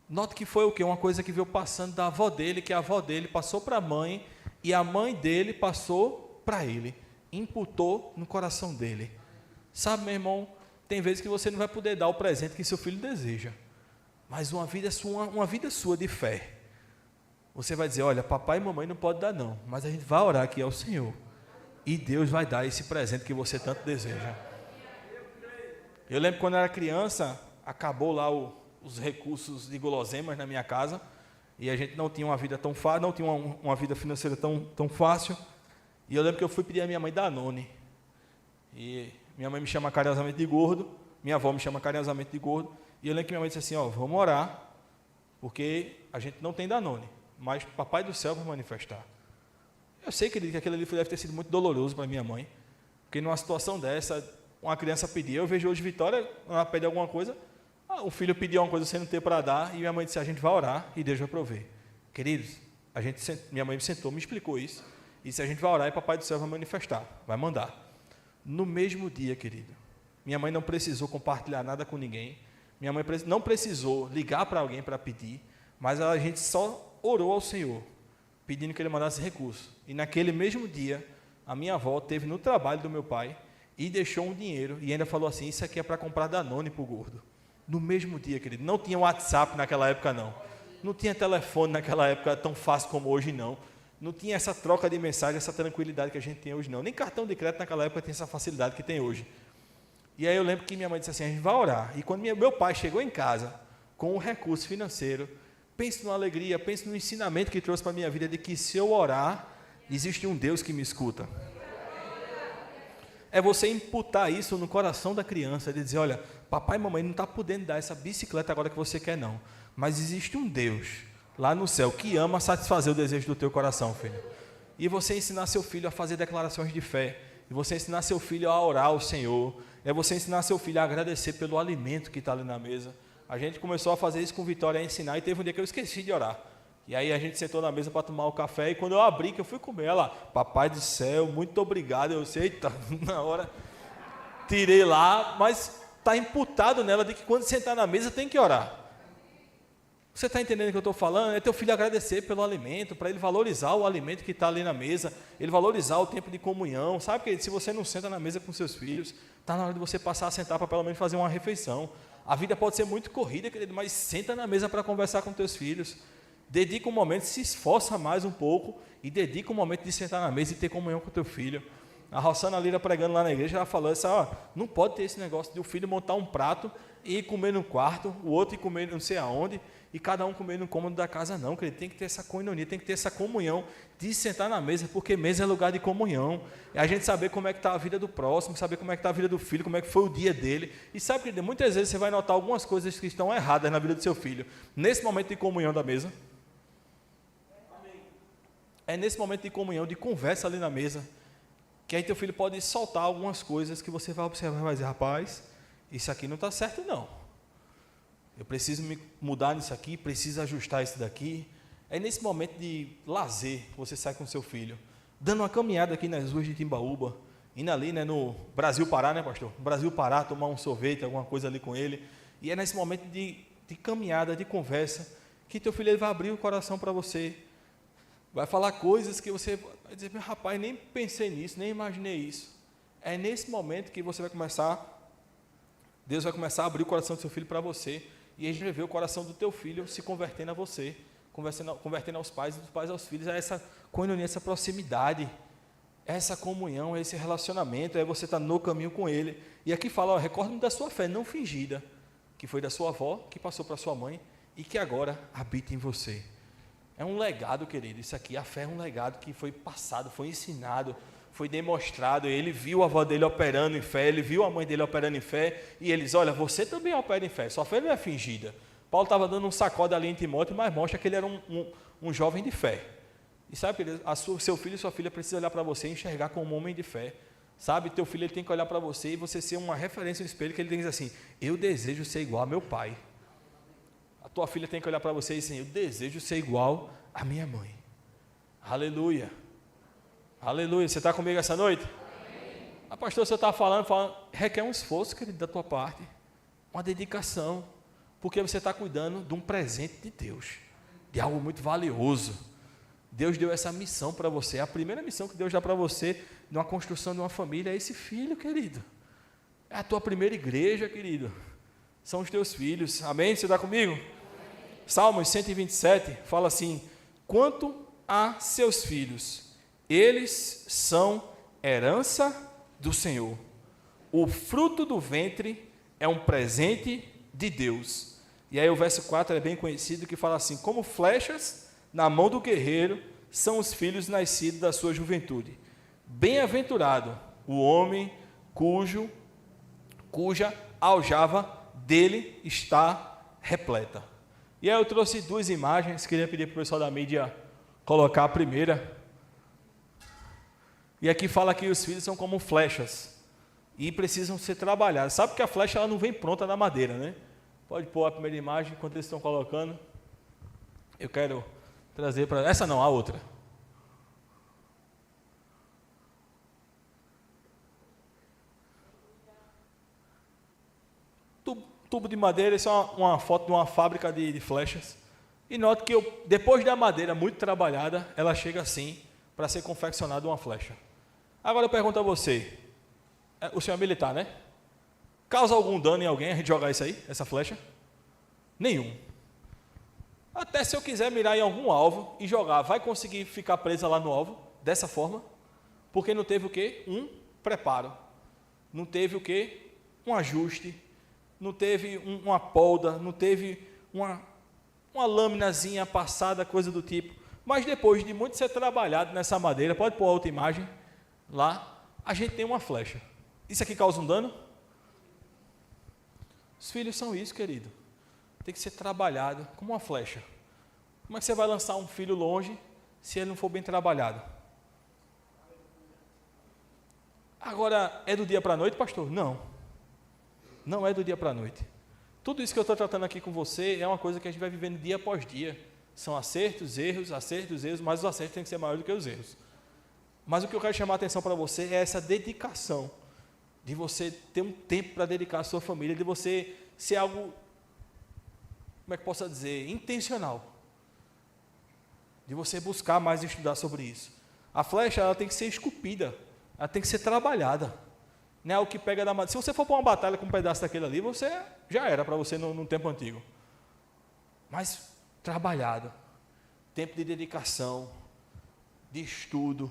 Note que foi o quê? Uma coisa que veio passando da avó dele, que a avó dele passou para a mãe, e a mãe dele passou para ele. Imputou no coração dele. Sabe, meu irmão, tem vezes que você não vai poder dar o presente que seu filho deseja, mas uma vida sua de fé. Você vai dizer, olha, papai e mamãe não podem dar não, mas a gente vai orar aqui ao Senhor, e Deus vai dar esse presente que você tanto deseja. Eu lembro quando eu era criança, acabou lá os recursos de guloseimas na minha casa, e a gente não tinha uma vida tão fácil, não tinha uma vida financeira tão fácil, e eu lembro que eu fui pedir a minha mãe Danone, e minha mãe me chama carinhosamente de gordo, minha avó me chama carinhosamente de gordo, e eu lembro que minha mãe disse assim, vamos orar, porque a gente não tem Danone, mas Papai do Céu vai manifestar. Eu sei, querido, que aquele ali deve ter sido muito doloroso para minha mãe, porque numa situação dessa, uma criança pedir, eu vejo hoje Vitória, ela pede alguma coisa, o filho pediu uma coisa sem não ter para dar, e minha mãe disse, a gente vai orar e Deus vai prover. Queridos, minha mãe me sentou, me explicou isso, e se a gente vai orar e Papai do Céu vai manifestar, vai mandar. No mesmo dia, querido, minha mãe não precisou compartilhar nada com ninguém, minha mãe não precisou ligar para alguém para pedir, mas a gente só orou ao Senhor, pedindo que Ele mandasse recursos. E naquele mesmo dia, a minha avó esteve no trabalho do meu pai e deixou um dinheiro e ainda falou assim, isso aqui é para comprar Danone para o gordo. No mesmo dia, querido, não tinha WhatsApp naquela época não, não tinha telefone naquela época tão fácil como hoje não, não tinha essa troca de mensagem, essa tranquilidade que a gente tem hoje não, nem cartão de crédito naquela época tinha essa facilidade que tem hoje. E aí eu lembro que minha mãe disse assim, a gente vai orar. E quando meu pai chegou em casa com um recurso financeiro, pense numa alegria, pense no ensinamento que trouxe para a minha vida de que se eu orar, existe um Deus que me escuta. É você imputar isso no coração da criança, de dizer, olha, papai e mamãe não estão podendo dar essa bicicleta agora que você quer não, mas existe um Deus lá no céu que ama satisfazer o desejo do teu coração, filho. E você ensinar seu filho a fazer declarações de fé, e você ensinar seu filho a orar ao Senhor, é você ensinar seu filho a agradecer pelo alimento que está ali na mesa. A gente começou a fazer isso com Vitória, a ensinar, e teve um dia que eu esqueci de orar. E aí a gente sentou na mesa para tomar o café, e quando eu abri, que eu fui comer, ela, papai do céu, muito obrigado, eu sei, eita, na hora, tirei lá, mas está imputado nela de que quando sentar na mesa tem que orar. Você está entendendo o que eu estou falando? É teu filho agradecer pelo alimento, para ele valorizar o alimento que está ali na mesa, ele valorizar o tempo de comunhão, sabe que se você não senta na mesa com seus filhos, está na hora de você passar a sentar para pelo menos fazer uma refeição. A vida pode ser muito corrida, querido, mas senta na mesa para conversar com teus filhos, dedica um momento, se esforça mais um pouco e dedica um momento de sentar na mesa e ter comunhão com teu filho. A Rossana Lira pregando lá na igreja, ela falou assim, ó, não pode ter esse negócio de o filho montar um prato e ir comer no quarto, o outro ir comer não sei aonde, e cada um comer no cômodo da casa não, querido, tem que ter essa coinonia, tem que ter essa comunhão de sentar na mesa, porque mesa é lugar de comunhão, é a gente saber como é que está a vida do próximo, saber como é que está a vida do filho, como é que foi o dia dele, e sabe, querido, muitas vezes você vai notar algumas coisas que estão erradas na vida do seu filho, nesse momento de comunhão da mesa, é nesse momento de comunhão, de conversa ali na mesa, que aí teu filho pode soltar algumas coisas que você vai observar e vai dizer, rapaz, isso aqui não está certo não, eu preciso me mudar nisso aqui, preciso ajustar isso daqui. É nesse momento de lazer que você sai com seu filho, dando uma caminhada aqui nas ruas de Timbaúba, indo ali, né, no Brasil Pará, né, pastor? No Brasil Pará, tomar um sorvete, alguma coisa ali com ele, e é nesse momento de caminhada, de conversa, que teu filho ele vai abrir o coração para você, vai falar coisas que você vai dizer, meu rapaz, nem pensei nisso, nem imaginei isso. É nesse momento que você vai começar, Deus vai começar a abrir o coração do seu filho para você, e a gente vai ver o coração do teu filho se convertendo a você, convertendo aos pais e dos pais aos filhos, a essa coinonia, essa proximidade, essa comunhão, esse relacionamento, aí você está no caminho com ele. E aqui fala, recorda-me da sua fé não fingida, que foi da sua avó, que passou para sua mãe, e que agora habita em você. É um legado, querido, isso aqui, a fé é um legado que foi passado, foi ensinado, foi demonstrado, ele viu a avó dele operando em fé, ele viu a mãe dele operando em fé, e eles, olha, você também opera em fé, sua fé não é fingida. Paulo estava dando um sacode ali em Timóteo, mas mostra que ele era um jovem de fé. E sabe, seu filho e sua filha precisam olhar para você e enxergar como um homem de fé. Sabe, teu filho ele tem que olhar para você e você ser uma referência no espelho, que ele tem que dizer assim, eu desejo ser igual a meu pai. A tua filha tem que olhar para você e dizer assim, eu desejo ser igual a minha mãe. Aleluia. Aleluia, você está comigo essa noite? A pastor, você está falando, requer um esforço, querido, da tua parte, uma dedicação, porque você está cuidando de um presente de Deus, de algo muito valioso. Deus deu essa missão para você, a primeira missão que Deus dá para você, numa construção de uma família, é esse filho, querido, é a tua primeira igreja, querido, são os teus filhos, amém? Você está comigo? Amém. Salmos 127, fala assim, quanto a seus filhos, eles são herança do Senhor. O fruto do ventre é um presente de Deus. E aí o verso 4 é bem conhecido, que fala assim, como flechas na mão do guerreiro são os filhos nascidos da sua juventude. Bem-aventurado o homem cuja aljava dele está repleta. E aí eu trouxe duas imagens, queria pedir para o pessoal da mídia colocar a primeira. E aqui fala que os filhos são como flechas e precisam ser trabalhados. Sabe que a flecha ela não vem pronta na madeira, né? Pode pôr a primeira imagem enquanto eles estão colocando. Eu quero trazer para... Essa não, a outra. Tubo de madeira, isso é uma foto de uma fábrica de flechas. E note que depois da madeira muito trabalhada, ela chega assim para ser confeccionada uma flecha. Agora eu pergunto a você, o senhor é militar, né? Causa algum dano em alguém a gente jogar isso aí, essa flecha? Nenhum. Até se eu quiser mirar em algum alvo e jogar, vai conseguir ficar presa lá no alvo, dessa forma? Porque não teve o quê? Um preparo. Não teve o quê? Um ajuste. Não teve uma polda, não teve uma laminazinha passada, coisa do tipo. Mas depois de muito ser trabalhado nessa madeira, pode pôr a outra imagem lá, a gente tem uma flecha. Isso aqui causa um dano? Os filhos são isso, querido. Tem que ser trabalhado como uma flecha. Como é que você vai lançar um filho longe se ele não for bem trabalhado? Agora, é do dia para a noite, pastor? Não. Não é do dia para a noite. Tudo isso que eu estou tratando aqui com você é uma coisa que a gente vai vivendo dia após dia. São acertos, erros, mas os acertos têm que ser maiores do que os erros. Mas o que eu quero chamar a atenção para você é essa dedicação, de você ter um tempo para dedicar à sua família, de você ser algo, como é que posso dizer, intencional. De você buscar mais estudar sobre isso. A flecha, ela tem que ser esculpida, ela tem que ser trabalhada. Não é o que pega da madeira. Se você for para uma batalha com um pedaço daquele ali, você já era para você no tempo antigo. Mas trabalhado, tempo de dedicação, de estudo.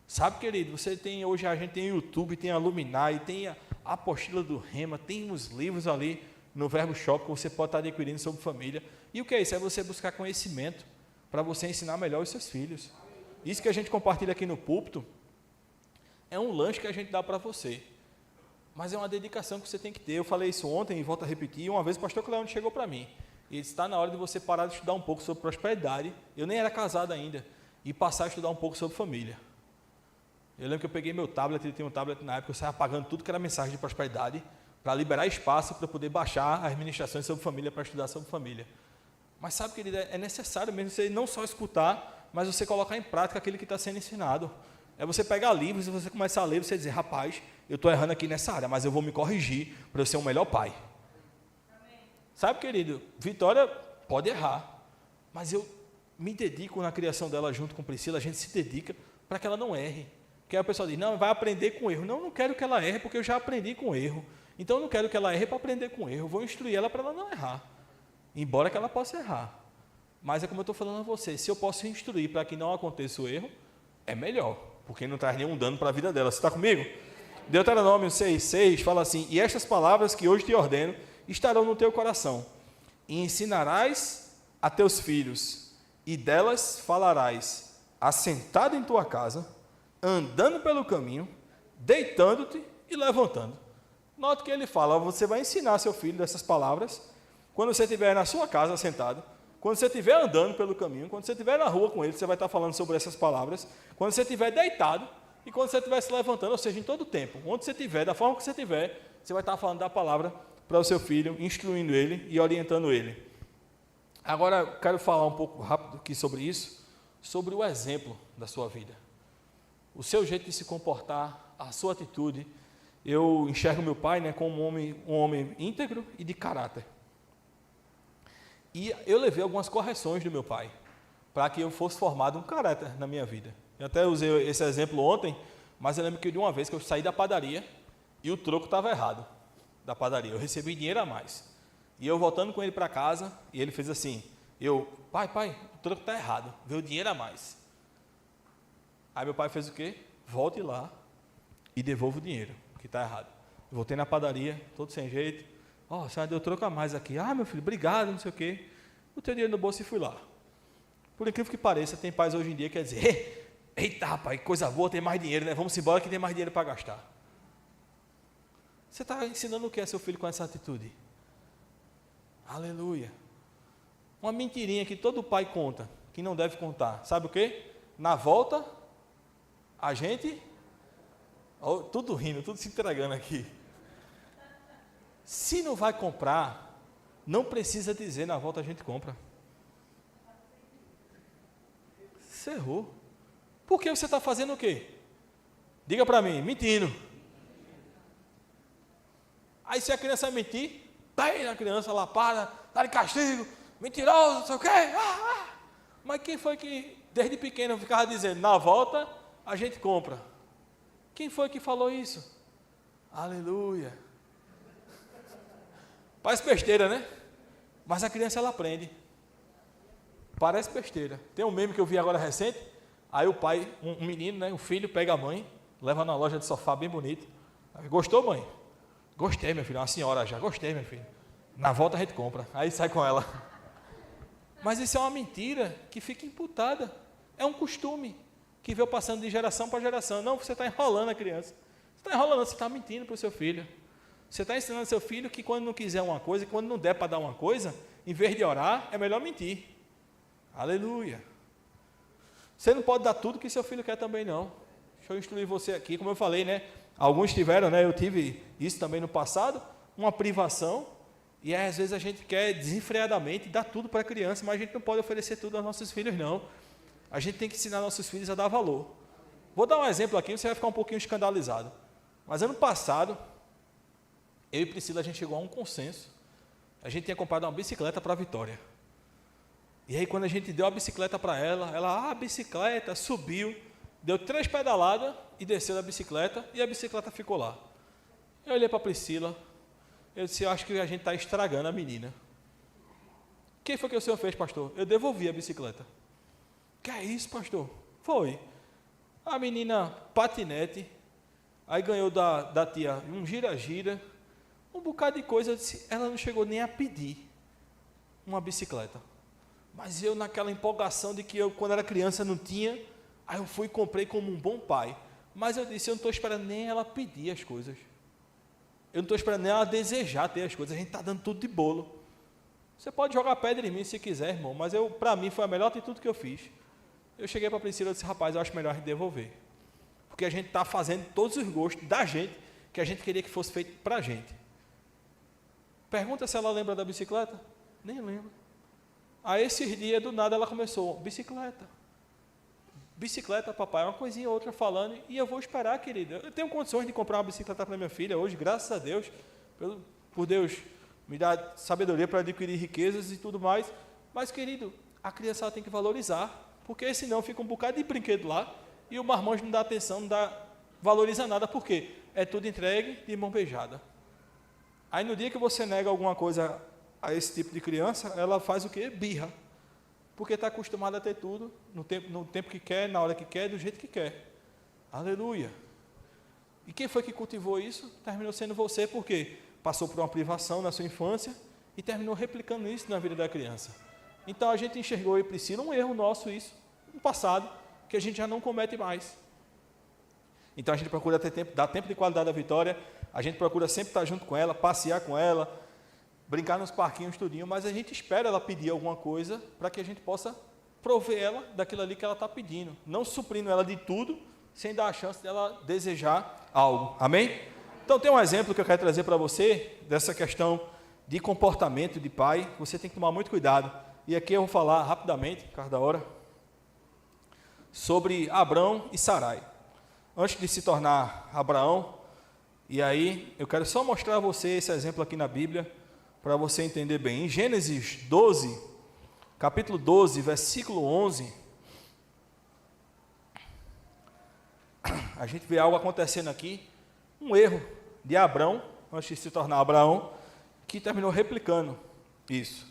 Sabe, querido, você tem hoje, a gente tem YouTube, tem a Luminai, tem a apostila do Rema, tem uns livros ali no Verbo Shop que você pode estar adquirindo sobre família. E o que é isso? É você buscar conhecimento para você ensinar melhor os seus filhos. Isso que a gente compartilha aqui no púlpito é um lanche que a gente dá para você. Mas é uma dedicação que você tem que ter. Eu falei isso ontem e volto a repetir. Uma vez o pastor Cleone chegou para mim. E ele disse, está na hora de você parar de estudar um pouco sobre prosperidade. Eu nem era casado ainda. E passar a estudar um pouco sobre família. Eu lembro que eu peguei meu tablet, ele tinha um tablet na época, eu saía apagando tudo que era mensagem de prosperidade, para liberar espaço para poder baixar as ministrações sobre família, para estudar sobre família. Mas sabe, querido, é necessário mesmo você não só escutar, mas você colocar em prática aquilo que está sendo ensinado. É você pegar livros e você começar a ler, você dizer, rapaz, eu estou errando aqui nessa área, mas eu vou me corrigir para eu ser um melhor pai. Amém. Sabe, querido, Vitória pode errar, mas eu me dedico na criação dela junto com Priscila, a gente se dedica para que ela não erre. Porque aí o pessoal diz, não, vai aprender com erro. Não, não quero que ela erre, porque eu já aprendi com erro. Então eu não quero que ela erre para aprender com erro, eu vou instruir ela para ela não errar. Embora que ela possa errar. Mas é como eu estou falando a você, se eu posso instruir para que não aconteça o erro, é melhor, porque não traz nenhum dano para a vida dela. Você está comigo? Deuteronômio 6,6 fala assim, e estas palavras que hoje te ordeno estarão no teu coração, e ensinarás a teus filhos, e delas falarás, assentado em tua casa, andando pelo caminho, deitando-te e levantando. Note que ele fala, você vai ensinar seu filho dessas palavras, quando você estiver na sua casa sentado, quando você estiver andando pelo caminho, quando você estiver na rua com ele, você vai estar falando sobre essas palavras, quando você estiver deitado, e quando você estiver se levantando, ou seja, em todo o tempo, onde você estiver, da forma que você estiver, você vai estar falando da palavra para o seu filho, instruindo ele e orientando ele. Agora, eu quero falar um pouco rápido aqui sobre isso, sobre o exemplo da sua vida. O seu jeito de se comportar, a sua atitude. Eu enxergo meu pai, né, como um homem íntegro e de caráter. E eu levei algumas correções do meu pai, para que eu fosse formado um caráter na minha vida. Eu até usei esse exemplo ontem, mas eu lembro que de uma vez que eu saí da padaria e o troco estava errado da padaria. Eu recebi dinheiro a mais. E eu voltando com ele para casa, e ele fez assim, pai, o troco está errado, veio dinheiro a mais. Aí meu pai fez o quê? Volte lá e devolva o dinheiro, que está errado. Eu voltei na padaria, todo sem jeito. A senhora deu troco a mais aqui. Meu filho, obrigado, não sei o quê. Eu tenho dinheiro no bolso e fui lá. Por incrível que pareça, tem pais hoje em dia que quer dizer, eita rapaz, coisa boa, tem mais dinheiro, né? Vamos embora que tem mais dinheiro para gastar. Você está ensinando o que a seu filho com essa atitude? Aleluia. Uma mentirinha que todo pai conta, que não deve contar. Sabe o quê? Na volta, a gente... Oh, tudo rindo, tudo se entregando aqui. Se não vai comprar, não precisa dizer, na volta a gente compra. Você errou. Porque você está fazendo o quê? Diga para mim, mentindo. Aí se a criança mentir, daí a criança lapada, dá de castigo, mentiroso, não sei o quê. Mas quem foi que desde pequeno ficava dizendo, na volta a gente compra? Quem foi que falou isso? Aleluia. Parece besteira, né? Mas a criança ela aprende. Parece besteira. Tem um meme que eu vi agora recente. Aí o pai, um menino, né, o filho pega a mãe, leva na loja de sofá bem bonito. Gostou, mãe? Gostei, meu filho. Uma senhora já. Gostei, meu filho. Na volta a gente compra. Aí sai com ela. Mas isso é uma mentira que fica imputada. É um costume que veio passando de geração para geração. Não, você está enrolando a criança. Você está enrolando, você está mentindo para o seu filho. Você está ensinando ao seu filho que quando não quiser uma coisa, quando não der para dar uma coisa, em vez de orar, é melhor mentir. Aleluia. Você não pode dar tudo que seu filho quer também, não. Deixa eu instruir você aqui, como eu falei, né? Alguns tiveram, né? Eu tive isso também no passado, uma privação, e aí, às vezes a gente quer desenfreadamente dar tudo para a criança, mas a gente não pode oferecer tudo aos nossos filhos, não. A gente tem que ensinar nossos filhos a dar valor. Vou dar um exemplo aqui, você vai ficar um pouquinho escandalizado. Mas ano passado, eu e Priscila, a gente chegou a um consenso. A gente tinha comprado uma bicicleta para a Vitória. E aí, quando a gente deu a bicicleta para ela, a bicicleta, subiu, deu 3 pedaladas e desceu da bicicleta, e a bicicleta ficou lá. Eu olhei para a Priscila, eu disse, eu acho que a gente está estragando a menina. Quem foi que o senhor fez, pastor? Eu devolvi a bicicleta. Que é isso, pastor? Foi. A menina patinete, aí ganhou da tia um gira-gira, um bocado de coisa, eu disse, ela não chegou nem a pedir uma bicicleta. Mas eu, naquela empolgação de que eu, quando era criança, não tinha, aí eu fui e comprei como um bom pai. Mas eu disse, eu não estou esperando nem ela pedir as coisas. Eu não estou esperando nem ela desejar ter as coisas. A gente está dando tudo de bolo. Você pode jogar pedra em mim se quiser, irmão, mas para mim foi a melhor atitude que eu fiz. Eu cheguei para a Priscila e disse, rapaz, eu acho melhor a gente devolver. Porque a gente está fazendo todos os gostos da gente, que a gente queria que fosse feito para a gente. Pergunta se ela lembra da bicicleta. Nem lembra. Aí esses dias, do nada, ela começou, bicicleta. Bicicleta, papai, uma coisinha ou outra falando, e eu vou esperar, querida. Eu tenho condições de comprar uma bicicleta para minha filha hoje, graças a Deus, por Deus me dar sabedoria para adquirir riquezas e tudo mais. Mas, querido, a criança ela tem que valorizar, porque senão fica um bocado de brinquedo lá, e o marmanjo não dá atenção, não valoriza nada, por quê? É tudo entregue de mão beijada. Aí no dia que você nega alguma coisa a esse tipo de criança, ela faz o quê? Birra. Porque está acostumada a ter tudo, no tempo que quer, na hora que quer, do jeito que quer. Aleluia. E quem foi que cultivou isso? Terminou sendo você, porque passou por uma privação na sua infância e terminou replicando isso na vida da criança. Então a gente enxergou, e Priscila, um erro nosso isso, no passado, que a gente já não comete mais. Então a gente procura dar tempo de qualidade à Vitória, a gente procura sempre estar junto com ela, passear com ela, brincar nos parquinhos, tudinho, mas a gente espera ela pedir alguma coisa para que a gente possa prover ela daquilo ali que ela está pedindo, não suprindo ela de tudo, sem dar a chance dela desejar algo. Amém? Então tem um exemplo que eu quero trazer para você, dessa questão de comportamento de pai, você tem que tomar muito cuidado. E aqui eu vou falar rapidamente, por causa da hora, sobre Abrão e Sarai. Antes de se tornar Abraão, e aí eu quero só mostrar a você esse exemplo aqui na Bíblia, para você entender bem. Em Gênesis 12, capítulo 12, versículo 11, a gente vê algo acontecendo aqui, um erro de Abrão, antes de se tornar Abraão, que terminou replicando isso.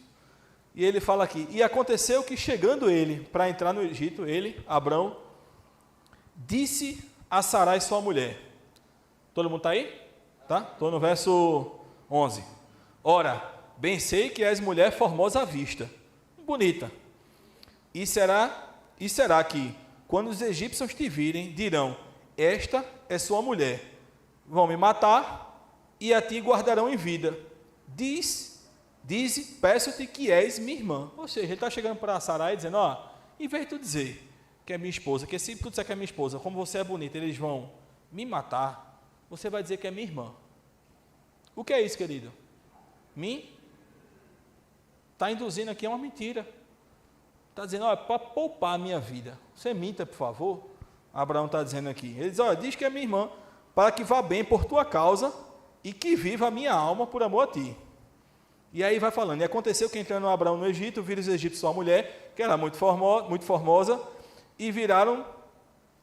E ele fala aqui, e aconteceu que chegando ele para entrar no Egito, ele, Abrão, disse a Sarai sua mulher. Todo mundo está aí? Tá? Estou no verso 11. Ora, bem sei que és mulher formosa à vista, bonita. E será que, quando os egípcios te virem, dirão, esta é sua mulher. Vão me matar e a ti guardarão em vida. dize, peço-te que és minha irmã. Ou seja, ele está chegando para Sarai dizendo, ó, em vez de tu dizer que é minha esposa, que se tu disser que é minha esposa, como você é bonita, eles vão me matar, você vai dizer que é minha irmã. O que é isso, querido? Está induzindo aqui a uma mentira. Está dizendo, olha, para poupar a minha vida, você minta, por favor. Abraão está dizendo aqui. Ele diz, olha, diz que é minha irmã, para que vá bem por tua causa e que viva a minha alma por amor a ti. E aí vai falando, e aconteceu que entrando Abraão no Egito, viram os egípcios sua mulher, que era muito formosa, e viraram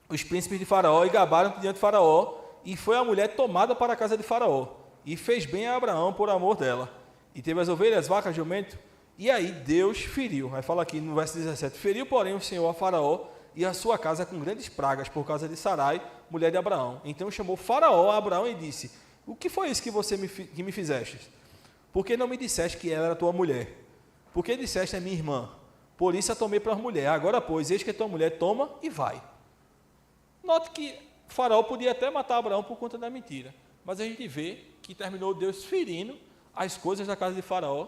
os príncipes de Faraó e gabaram diante de Faraó, e foi a mulher tomada para a casa de Faraó, e fez bem a Abraão por amor dela. E teve as ovelhas, vacas, jumento, e aí Deus feriu, vai falar aqui no verso 17, feriu, porém, o Senhor a Faraó e a sua casa com grandes pragas por causa de Sarai, mulher de Abraão. Então chamou Faraó a Abraão e disse, o que foi isso que você me fizeste? Por que não me disseste que ela era tua mulher? Por que disseste é minha irmã? Por isso a tomei para mulher. Agora, pois, eis que é tua mulher, toma e vai. Note que Faraó podia até matar Abraão por conta da mentira, mas a gente vê que terminou Deus ferindo as coisas da casa de Faraó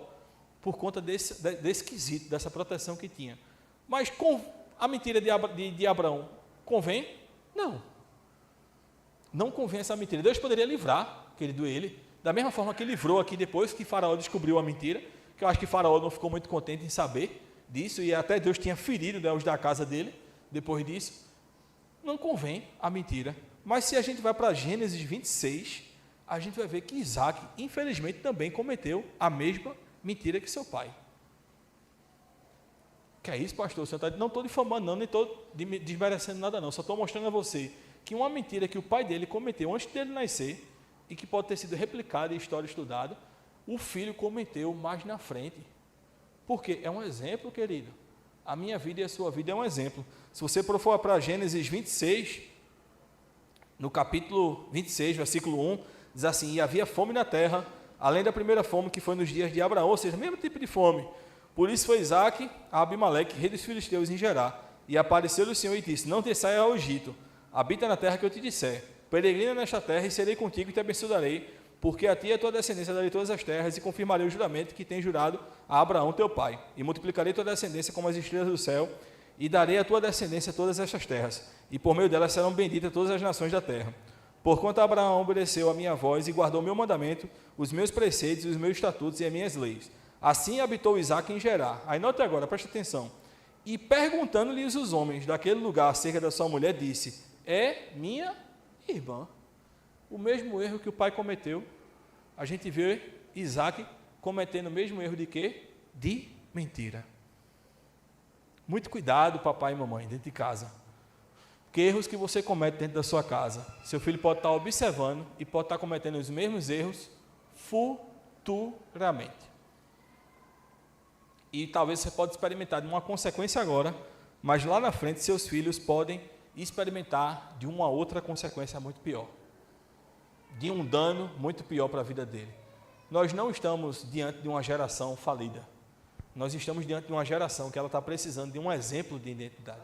por conta desse quesito, dessa proteção que tinha. Mas com a mentira de Abraão, convém? Não. Não convém essa mentira. Deus poderia livrar, querido, ele, da mesma forma que livrou aqui depois que Faraó descobriu a mentira, que eu acho que Faraó não ficou muito contente em saber disso, e até Deus tinha ferido, né, os da casa dele, depois disso. Não convém a mentira. Mas se a gente vai para Gênesis 26, a gente vai ver que Isaac, infelizmente, também cometeu a mesma mentira que seu pai. Que é isso, pastor? Não estou difamando, não, nem estou desmerecendo nada, não. Só estou mostrando a você que uma mentira que o pai dele cometeu antes dele nascer, e que pode ter sido replicada em história estudada, o filho cometeu mais na frente. Porque é um exemplo, querido. A minha vida e a sua vida é um exemplo. Se você for para Gênesis 26, no capítulo 26, versículo 1, diz assim, e havia fome na terra, além da primeira fome que foi nos dias de Abraão, ou seja, o mesmo tipo de fome. Por isso foi Isaque a Abimeleque, rei dos filisteus, em Gerar, e apareceu-lhe o Senhor e disse, não te saia ao Egito, habita na terra que eu te disser, peregrina nesta terra e serei contigo e te abençoarei, porque a ti e a tua descendência darei todas as terras e confirmarei o juramento que tem jurado a Abraão teu pai, e multiplicarei tua descendência como as estrelas do céu, e darei à tua descendência todas estas terras, e por meio delas serão benditas todas as nações da terra. Porquanto Abraão obedeceu a minha voz e guardou o meu mandamento, os meus preceitos, os meus estatutos e as minhas leis. Assim habitou Isaque em Gerar. Aí note agora, presta atenção. E perguntando-lhes os homens daquele lugar acerca da sua mulher, disse, é minha irmã. O mesmo erro que o pai cometeu, a gente vê Isaque cometendo o mesmo erro de quê? De mentira. Muito cuidado, papai e mamãe, dentro de casa. Porque erros que você comete dentro da sua casa, seu filho pode estar observando e pode estar cometendo os mesmos erros futuramente. E talvez você pode experimentar de uma consequência agora, mas lá na frente seus filhos podem experimentar de uma outra consequência muito pior. De um dano muito pior para a vida dele. Nós não estamos diante de uma geração falida. Nós estamos diante de uma geração que ela está precisando de um exemplo de identidade.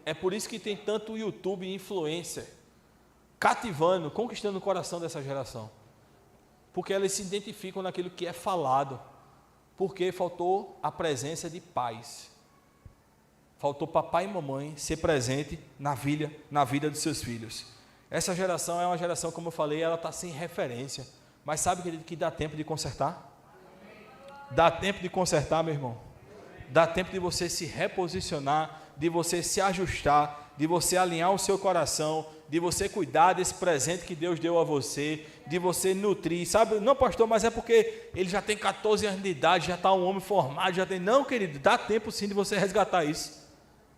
É por isso que tem tanto YouTube e influencer cativando, conquistando o coração dessa geração. Porque elas se identificam naquilo que é falado. Porque faltou a presença de pais. Faltou papai e mamãe ser presente na vida dos seus filhos. Essa geração é uma geração, como eu falei, ela está sem referência. Mas sabe, querido, que dá tempo de consertar? Dá tempo de consertar, meu irmão. Dá tempo de você se reposicionar, de você se ajustar, de você alinhar o seu coração, de você cuidar desse presente que Deus deu a você, de você nutrir, sabe? Não, pastor, mas é porque ele já tem 14 anos de idade, já está um homem formado, já tem... Não, querido, dá tempo sim de você resgatar isso.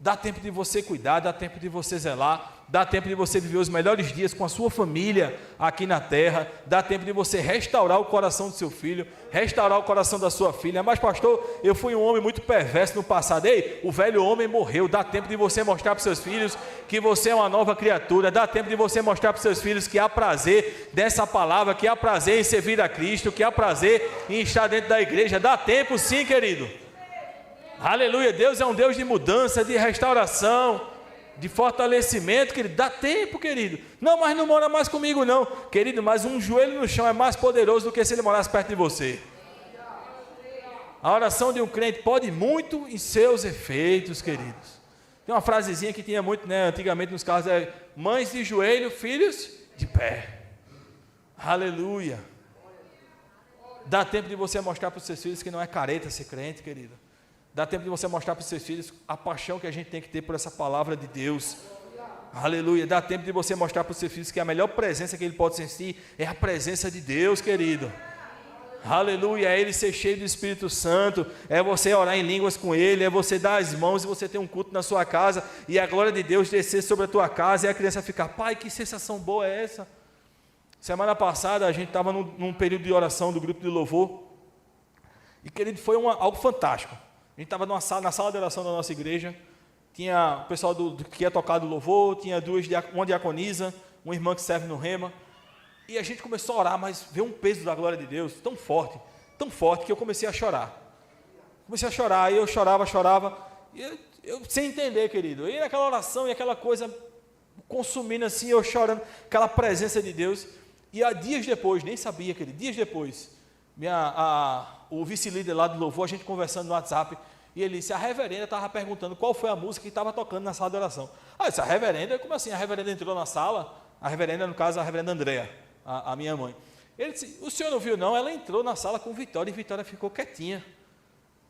Dá tempo de você cuidar, dá tempo de você zelar, dá tempo de você viver os melhores dias com a sua família aqui na terra, dá tempo de você restaurar o coração do seu filho, restaurar o coração da sua filha. Mas pastor, eu fui um homem muito perverso no passado. Ei, o velho homem morreu. Dá tempo de você mostrar para os seus filhos que você é uma nova criatura, dá tempo de você mostrar para os seus filhos que há prazer dessa palavra, que há prazer em servir a Cristo, que há prazer em estar dentro da igreja. Dá tempo sim, querido. Aleluia, Deus é um Deus de mudança, de restauração, de fortalecimento, querido. Dá tempo, querido. Não, mas não mora mais comigo não, querido, mas um joelho no chão é mais poderoso do que se ele morasse perto de você. A oração de um crente pode muito em seus efeitos, queridos. Tem uma frasezinha que tinha muito, né, antigamente nos carros, mães de joelho, filhos de pé. Aleluia. Dá tempo de você mostrar para os seus filhos que não é careta ser crente, querido. Dá tempo de você mostrar para os seus filhos a paixão que a gente tem que ter por essa palavra de Deus. Aleluia. Dá tempo de você mostrar para os seus filhos que a melhor presença que ele pode sentir é a presença de Deus, querido. Aleluia. É ele ser cheio do Espírito Santo, é você orar em línguas com ele, é você dar as mãos e você ter um culto na sua casa e a glória de Deus descer sobre a tua casa e a criança ficar, pai, que sensação boa é essa? Semana passada a gente estava num período de oração do grupo de louvor e, querido, foi algo fantástico. A gente estava na sala de oração da nossa igreja, tinha o pessoal que ia tocar do louvor, tinha uma diaconisa, uma irmã que serve no Rema, e a gente começou a orar, mas veio um peso da glória de Deus tão forte, que eu comecei a chorar. E eu chorava, e eu sem entender, querido, e naquela oração, e aquela coisa consumindo assim, eu chorando, aquela presença de Deus, e há dias depois, nem sabia, querido, dias depois, o vice-líder lá do louvor, a gente conversando no WhatsApp, e ele disse, a reverenda estava perguntando qual foi a música que estava tocando na sala de oração. Eu disse, a reverenda? Como assim? A reverenda entrou na sala? A reverenda, no caso, a reverenda Andréa, a minha mãe. Ele disse, o senhor não viu não? Ela entrou na sala com Vitória, e Vitória ficou quietinha,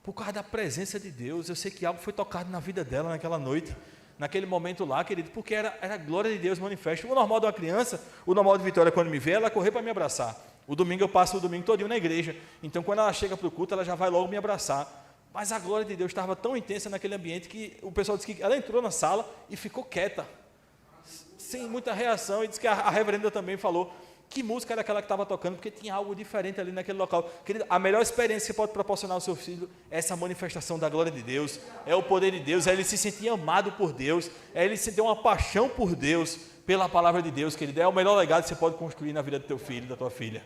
por causa da presença de Deus. Eu sei que algo foi tocado na vida dela naquela noite, naquele momento lá, querido, porque era a glória de Deus manifesta. O normal de uma criança, o normal de Vitória, quando me vê, ela correr para me abraçar. O domingo eu passo o domingo todinho na igreja, então quando ela chega para o culto, ela já vai logo me abraçar. Mas a glória de Deus estava tão intensa naquele ambiente que o pessoal disse que ela entrou na sala e ficou quieta, sem muita reação, e disse que a reverenda também falou que música era aquela que estava tocando, porque tinha algo diferente ali naquele local. Querido, a melhor experiência que você pode proporcionar ao seu filho é essa manifestação da glória de Deus, é o poder de Deus, é ele se sentir amado por Deus, é ele se ter uma paixão por Deus, pela palavra de Deus, querido. É o melhor legado que você pode construir na vida do teu filho, da tua filha.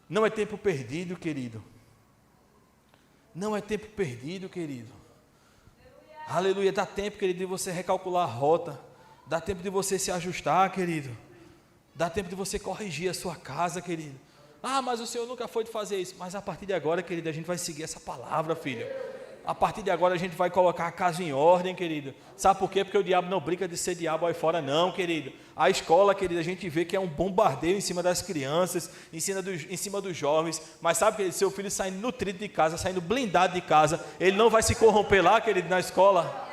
Não é tempo perdido, querido. Não é tempo perdido, querido. Aleluia. Dá tempo, querido, de você recalcular a rota. Dá tempo de você se ajustar, querido. Dá tempo de você corrigir a sua casa, querido. Ah, mas o Senhor nunca foi de fazer isso. Mas a partir de agora, querido, a gente vai seguir essa palavra, filho. A partir de agora a gente vai colocar a casa em ordem, querido. Sabe por quê? Porque o diabo não brinca de ser diabo aí fora não, querido. A escola, querido, a gente vê que é um bombardeio em cima das crianças, em cima dos jovens. Mas sabe, querido, seu filho saindo nutrido de casa, saindo blindado de casa, ele não vai se corromper lá, querido, na escola.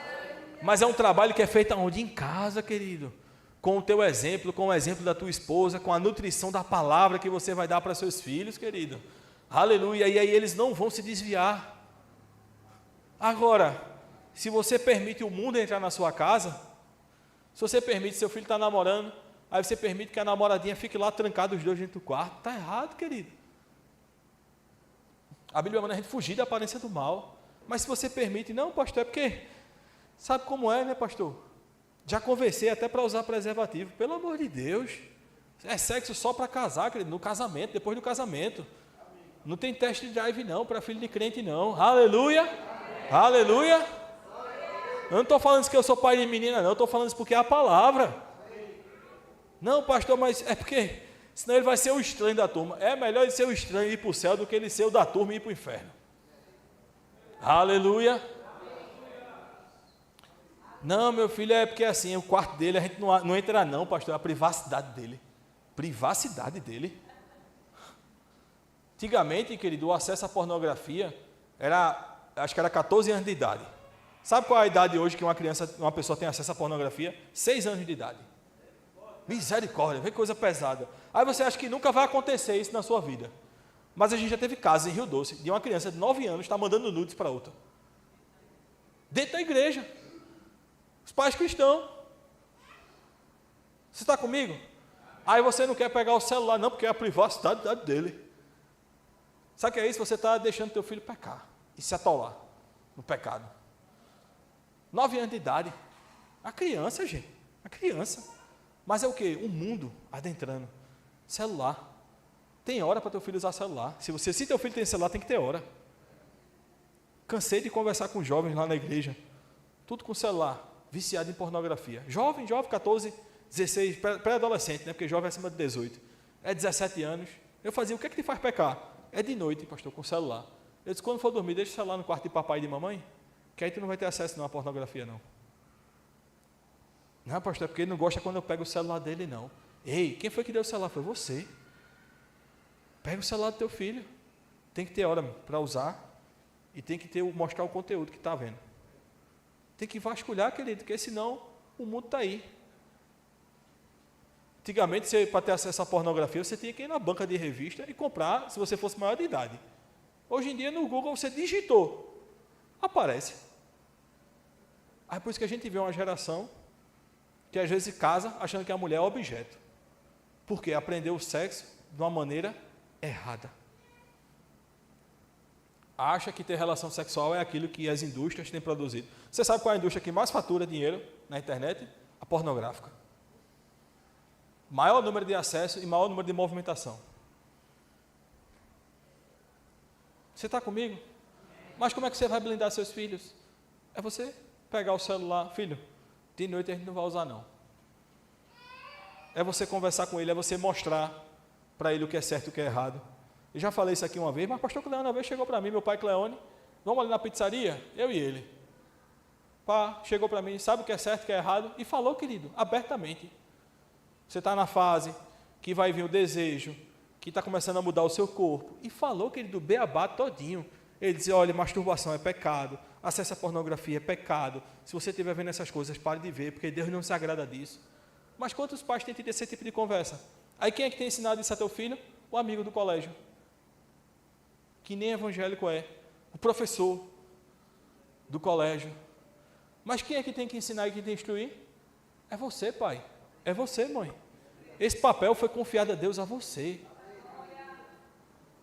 Mas é um trabalho que é feito aonde? Em casa, querido. Com o teu exemplo, com o exemplo da tua esposa, com a nutrição da palavra que você vai dar para seus filhos, querido. Aleluia. E aí eles não vão se desviar. Agora, se você permite o mundo entrar na sua casa, se você permite, seu filho está namorando, aí você permite que a namoradinha fique lá trancada os dois dentro do quarto, está errado, querido. A Bíblia manda a gente fugir da aparência do mal, mas se você permite, não, pastor, é porque, sabe como é, né, pastor? Já conversei até para usar preservativo, pelo amor de Deus, é sexo só para casar, querido, no casamento, depois do casamento, não tem teste de drive não, para filho de crente não, aleluia. Aleluia. Eu não estou falando isso que eu sou pai de menina, não. Eu estou falando isso porque é a palavra. Não, pastor, mas é porque senão ele vai ser o estranho da turma. É melhor ele ser o estranho e ir para o céu do que ele ser o da turma e ir para o inferno. Aleluia. Não, meu filho, é porque assim, o quarto dele, a gente não entra não, pastor, é a privacidade dele. Privacidade dele. Antigamente, querido, o acesso à pornografia acho que era 14 anos de idade. Sabe qual é a idade hoje que uma pessoa tem acesso à pornografia? 6 anos de idade. Misericórdia, vê coisa pesada. Aí você acha que nunca vai acontecer isso na sua vida. Mas a gente já teve casos em Rio Doce, de uma criança de 9 anos estar mandando nudes para outra. Dentro da igreja. Os pais cristãos. Você está comigo? Aí você não quer pegar o celular não, porque é a privacidade dele. Sabe o que é isso? Você está deixando teu filho pecar e se atolar no pecado. 9 anos de idade, a criança, gente, a criança. Mas é o que? O mundo adentrando. Celular. Tem hora para teu filho usar celular. Se teu filho tem celular, tem que ter hora. Cansei de conversar com jovens lá na igreja, tudo com celular, viciado em pornografia. Jovem, 14, 16, pré-adolescente, né? Porque jovem é acima de 18. É 17 anos. Eu fazia, o que é que te faz pecar? É de noite, pastor, com celular. Eu disse, quando for dormir, deixa o celular no quarto de papai e de mamãe, que aí tu não vai ter acesso não à pornografia, não. Não, pastor, é porque ele não gosta quando eu pego o celular dele, não. Ei, quem foi que deu o celular? Foi você. Pega o celular do teu filho. Tem que ter hora para usar e tem que mostrar o conteúdo que está vendo. Tem que vasculhar, querido, porque senão o mundo está aí. Antigamente, para ter acesso à pornografia, você tinha que ir na banca de revista e comprar, se você fosse maior de idade. Hoje em dia, no Google, você digitou, aparece. Aí, por isso que a gente vê uma geração que às vezes casa achando que a mulher é objeto. Porque aprendeu o sexo de uma maneira errada. Acha que ter relação sexual é aquilo que as indústrias têm produzido. Você sabe qual é a indústria que mais fatura dinheiro na internet? A pornográfica. Maior número de acesso e maior número de movimentação. Você está comigo? Mas como é que você vai blindar seus filhos? É você pegar o celular, filho, de noite a gente não vai usar não. É você conversar com ele, é você mostrar para ele o que é certo e o que é errado. Eu já falei isso aqui uma vez, mas o pastor Cleone uma vez chegou para mim, meu pai Cleone, vamos ali na pizzaria, eu e ele. Pá, chegou para mim, sabe o que é certo e o que é errado? E falou, querido, abertamente. Você está na fase que vai vir o desejo, que está começando a mudar o seu corpo. E falou, querido, beabá todinho. Ele dizia, olha, masturbação é pecado, acesso à pornografia é pecado. Se você estiver vendo essas coisas, pare de ver, porque Deus não se agrada disso. Mas quantos pais têm tido esse tipo de conversa? Aí quem é que tem ensinado isso a teu filho? O amigo do colégio. Que nem evangélico é. O professor do colégio. Mas quem é que tem que ensinar e quem tem que instruir? É você, pai. É você, mãe. Esse papel foi confiado a Deus a você.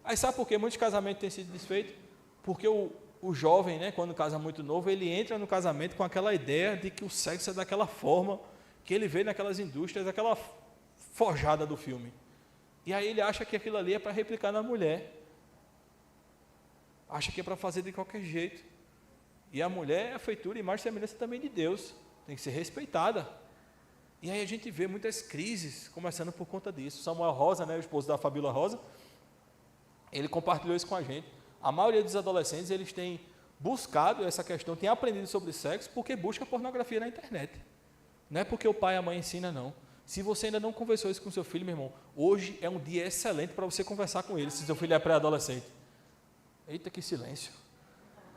Aí sabe por que muitos casamentos têm sido desfeitos? Porque o jovem, né, quando casa muito novo, ele entra no casamento com aquela ideia de que o sexo é daquela forma que ele vê naquelas indústrias, aquela forjada do filme. E aí ele acha que aquilo ali é para replicar na mulher. Acha que é para fazer de qualquer jeito. E a mulher é a feitura, imagem e semelhança também de Deus. Tem que ser respeitada. E aí a gente vê muitas crises começando por conta disso. Samuel Rosa, né, o esposo da Fabíola Rosa, ele compartilhou isso com a gente. A maioria dos adolescentes, eles têm buscado essa questão, têm aprendido sobre sexo porque busca pornografia na internet. Não é porque o pai e a mãe ensinam, não. Se você ainda não conversou isso com seu filho, meu irmão, hoje é um dia excelente para você conversar com ele, se seu filho é pré-adolescente. Eita, que silêncio.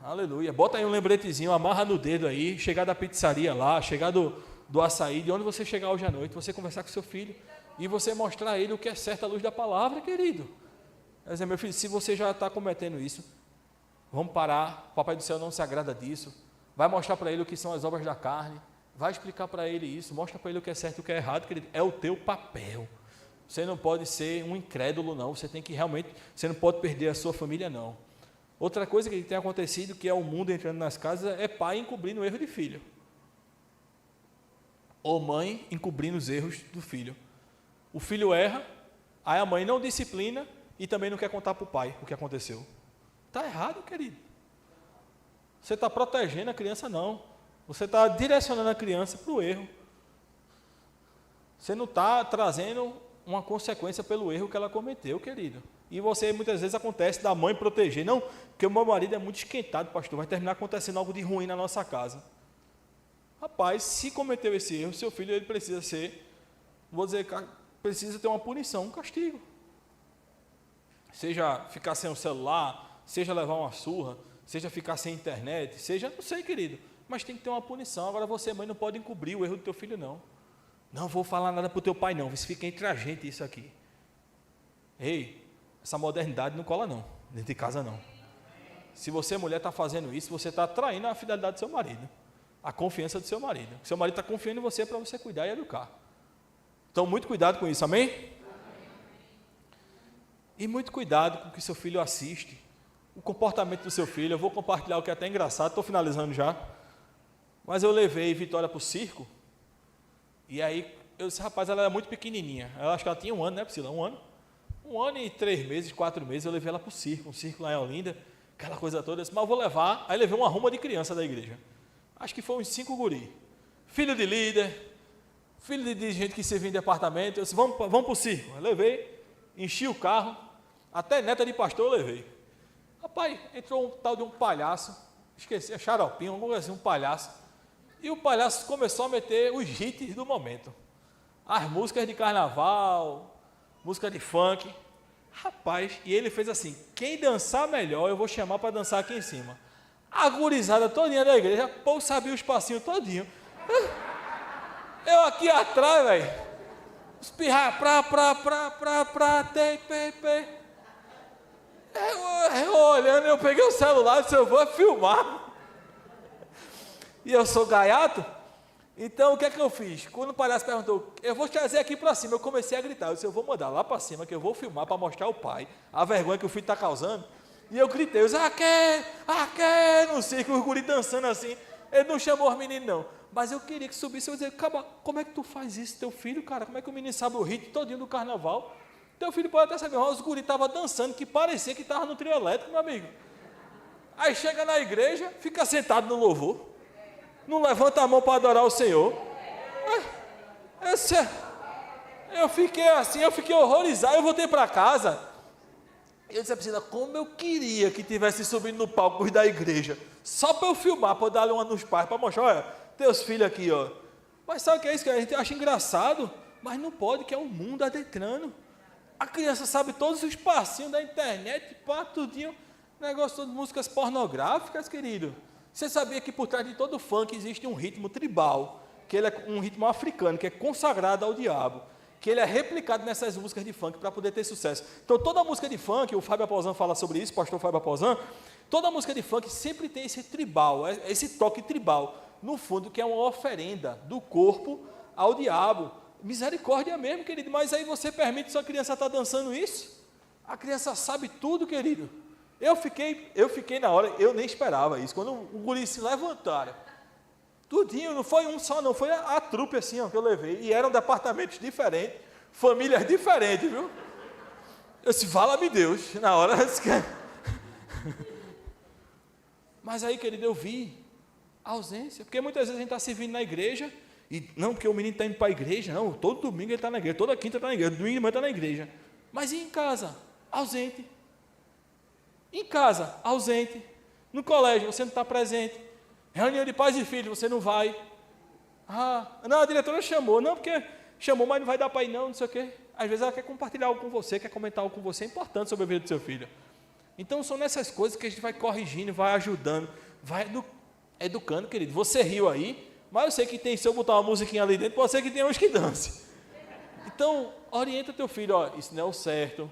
Aleluia. Bota aí um lembretezinho, amarra no dedo aí, chegar da pizzaria lá, chegar do açaí, de onde você chegar hoje à noite, você conversar com seu filho e você mostrar a ele o que é certo à luz da palavra, querido. Quer dizer, meu filho, se você já está cometendo isso, vamos parar, o Papai do Céu não se agrada disso, vai mostrar para ele o que são as obras da carne, vai explicar para ele isso, mostra para ele o que é certo e o que é errado, querido, é o teu papel. Você não pode ser um incrédulo, não, você tem que realmente, você não pode perder a sua família, não. Outra coisa que tem acontecido, que é o mundo entrando nas casas, é pai encobrindo o erro de filho. Ou mãe encobrindo os erros do filho. O filho erra, aí a mãe não disciplina e também não quer contar para o pai o que aconteceu. Está errado, querido. Você está protegendo a criança, não. Você está direcionando a criança para o erro. Você não está trazendo uma consequência pelo erro que ela cometeu, querido. E você, muitas vezes, acontece da mãe proteger. Não, porque o meu marido é muito esquentado, pastor, vai terminar acontecendo algo de ruim na nossa casa. Rapaz, se cometeu esse erro, seu filho ele precisa ser, vou dizer, precisa ter uma punição, um castigo. Seja ficar sem o celular, seja levar uma surra, seja ficar sem internet, seja, não sei, querido, mas tem que ter uma punição. Agora você, mãe, não pode encobrir o erro do teu filho, não. Não vou falar nada para o teu pai, não, isso fica entre a gente isso aqui. Ei, essa modernidade não cola, não, dentro de casa, não. Se você, mulher, está fazendo isso, você está traindo a fidelidade do seu marido, a confiança do seu marido. O seu marido está confiando em você para você cuidar e educar. Então, muito cuidado com isso, amém? E muito cuidado com o que seu filho assiste, o comportamento do seu filho. Eu vou compartilhar o que é até engraçado, estou finalizando já. Mas eu levei Vitória para o circo, e aí, eu disse, rapaz, ela era muito pequenininha. Eu acho que ela tinha 1 ano, né, Priscila? 1 ano? 1 ano e 3 meses, 4 meses, eu levei ela para o circo, um circo lá em Olinda, aquela coisa toda. Eu disse, mas eu vou levar. Aí levei uma ruma de criança da igreja. Acho que foi uns 5 guri. Filho de líder, filho de gente que servia em departamento. Eu disse, vamos para o circo. Eu levei, enchi o carro, até neta de pastor eu levei. Rapaz, entrou um tal de um palhaço, esqueci, é xaropinho, alguma coisa assim, um palhaço, e o palhaço começou a meter os hits do momento, as músicas de carnaval, música de funk, rapaz, e ele fez assim, quem dançar melhor, eu vou chamar para dançar aqui em cima. A gurizada todinha da igreja, pô, sabia os passinhos todinho. Eu aqui atrás, velho, espirrar, tem, pé. Eu olhando, eu peguei o celular e disse, eu vou filmar. E eu sou gaiato, então o que é que eu fiz? Quando o palhaço perguntou, eu vou trazer aqui para cima, eu comecei a gritar, eu disse, eu vou mandar lá para cima, que eu vou filmar para mostrar ao pai a vergonha que o filho está causando. E eu gritei, eu disse, não sei, que os guri dançando assim. Ele não chamou os meninos não, mas eu queria que subisse. Eu dizia, como é que tu faz isso, teu filho, cara? Como é que o menino sabe o ritmo todinho do carnaval? Teu filho pode até saber, os guri estavam dançando, que parecia que estava no trio elétrico, meu amigo. Aí chega na igreja, fica sentado no louvor, não levanta a mão para adorar o Senhor. Eu fiquei assim, eu fiquei horrorizado, eu voltei para casa. Eu disse a Priscila, como eu queria que tivesse subindo no palco da igreja, só para eu filmar, para dar uma nos pais, para mostrar, olha, teus filhos aqui, ó. Mas sabe o que é isso que a gente acha engraçado? Mas não pode, que é o mundo adentrando. A criança sabe todos os passinhos da internet, pá, tudinho, negócio de músicas pornográficas, querido. Você sabia que por trás de todo funk existe um ritmo tribal, que ele é um ritmo africano, que é consagrado ao diabo, que ele é replicado nessas músicas de funk para poder ter sucesso. Então, toda música de funk, o Fábio Aposan fala sobre isso, o pastor Fábio Aposan, toda música de funk sempre tem esse tribal, esse toque tribal, no fundo, que é uma oferenda do corpo ao diabo. Misericórdia mesmo, querido, mas aí você permite sua criança estar dançando isso? A criança sabe tudo, querido. Eu fiquei na hora, eu nem esperava isso, quando o guri se levantaram, tudinho, não foi um só não, foi a trupe assim, ó, que eu levei, e eram departamentos diferentes, famílias diferentes, viu? Eu disse, fala-me Deus, na hora, mas aí, querido, eu vi a ausência, porque muitas vezes a gente está servindo na igreja, e não porque o menino está indo para a igreja, não, todo domingo ele está na igreja, toda quinta está na igreja, domingo de manhã está na igreja, mas e em casa? Ausente. Em casa, ausente. No colégio, você não está presente. Reunião de pais e filhos, você não vai. Não, a diretora chamou. Não, porque chamou, mas não vai dar para ir não, não sei o quê. Às vezes ela quer compartilhar algo com você, quer comentar algo com você, é importante sobre a vida do seu filho. Então, são nessas coisas que a gente vai corrigindo, vai ajudando, vai educando, querido. Você riu aí, mas eu sei que tem, se eu botar uma musiquinha ali dentro, pode ser que tenha uns que dance. Então, orienta teu filho, ó, isso não é o certo,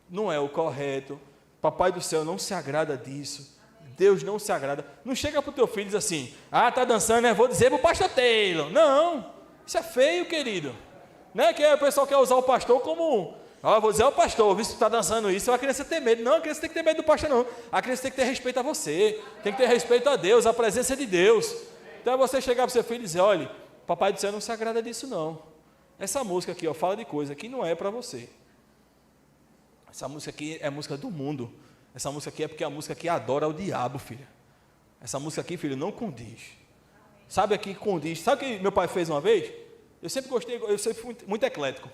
não é o correto, Papai do céu não se agrada disso, Deus não se agrada. Não chega para o teu filho e diz assim, tá dançando, né? Vou dizer para o pastor Taylor. Não, isso é feio, querido. Né? Que o pessoal quer usar o pastor como, vou dizer ao pastor, visto que tu está dançando isso, a criança tem medo. Não, a criança tem que ter medo do pastor não, a criança tem que ter respeito a você, tem que ter respeito a Deus, a presença de Deus. Então é você chegar para o seu filho e dizer, olha, Papai do céu não se agrada disso não. Essa música aqui, ó, fala de coisa que não é para você. Essa música aqui é música do mundo. Essa música aqui é porque é a música que adora o diabo, filha. Essa música aqui, filho, não condiz. Sabe aqui condiz. Sabe o que meu pai fez uma vez? Eu sempre fui muito eclético.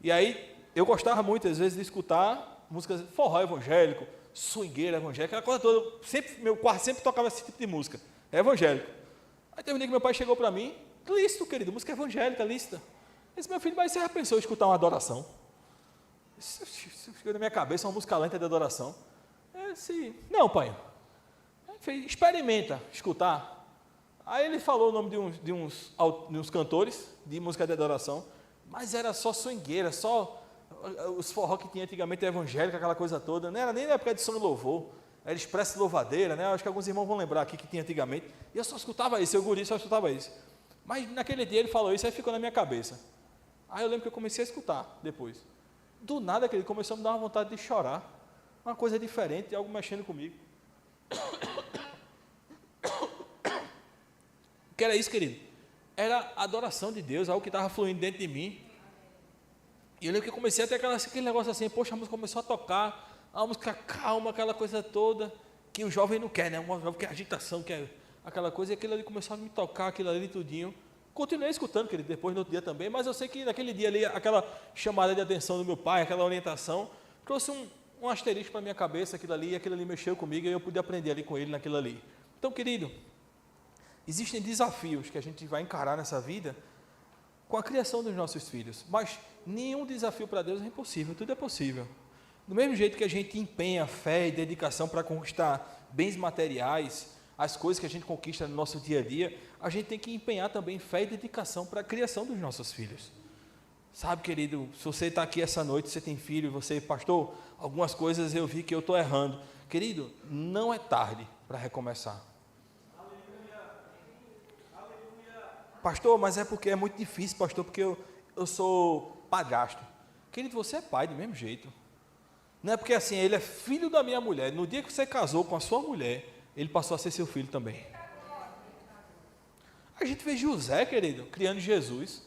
E aí, eu gostava muito, às vezes, de escutar músicas forró evangélico, swingueira evangélica, aquela coisa toda. Meu quarto sempre tocava esse tipo de música. É evangélico. Aí teve um dia que meu pai chegou para mim, lícito, querido, música evangélica, lícita. Ele disse, meu filho, mas você já pensou em escutar uma adoração? Isso ficou na minha cabeça, uma música lenta de adoração. Eu disse, não, pai. Experimenta escutar. Aí ele falou o nome de uns cantores de música de adoração, mas era só swingueira, só os forró que tinha antigamente evangélica, aquela coisa toda. Não era nem na época de São Louvor, era Expresso Louvadeira, né? Acho que alguns irmãos vão lembrar aqui que tinha antigamente. E eu só escutava isso, eu guri só escutava isso. Mas naquele dia ele falou isso, aí ficou na minha cabeça. Aí eu lembro que eu comecei a escutar depois. Do nada, que ele começou a me dar uma vontade de chorar. Uma coisa diferente, algo mexendo comigo. O que era isso, querido? Era a adoração de Deus, algo que estava fluindo dentro de mim. E eu lembro que eu comecei a ter aquele negócio assim, poxa, a música começou a tocar, a música calma, aquela coisa toda, que o jovem não quer, né? O jovem quer agitação, quer aquela coisa, e aquilo ali começou a me tocar, aquilo ali tudinho. Continuei escutando, querido, depois no outro dia também, mas eu sei que naquele dia ali, aquela chamada de atenção do meu pai, aquela orientação, trouxe um asterisco para minha cabeça, aquilo ali mexeu comigo e eu pude aprender ali com ele naquilo ali. Então, querido, existem desafios que a gente vai encarar nessa vida com a criação dos nossos filhos, mas nenhum desafio para Deus é impossível, tudo é possível. Do mesmo jeito que a gente empenha fé e dedicação para conquistar bens materiais, as coisas que a gente conquista no nosso dia a dia, a gente tem que empenhar também fé e dedicação para a criação dos nossos filhos. Sabe, querido, se você está aqui essa noite, você tem filho, você, pastor, algumas coisas eu vi que eu estou errando. Querido, não é tarde para recomeçar. Pastor, mas é porque é muito difícil, pastor, porque eu sou padrasto. Querido, você é pai do mesmo jeito. Não é porque assim, ele é filho da minha mulher. No dia que você casou com a sua mulher, ele passou a ser seu filho também. A gente vê José, querido, criando Jesus.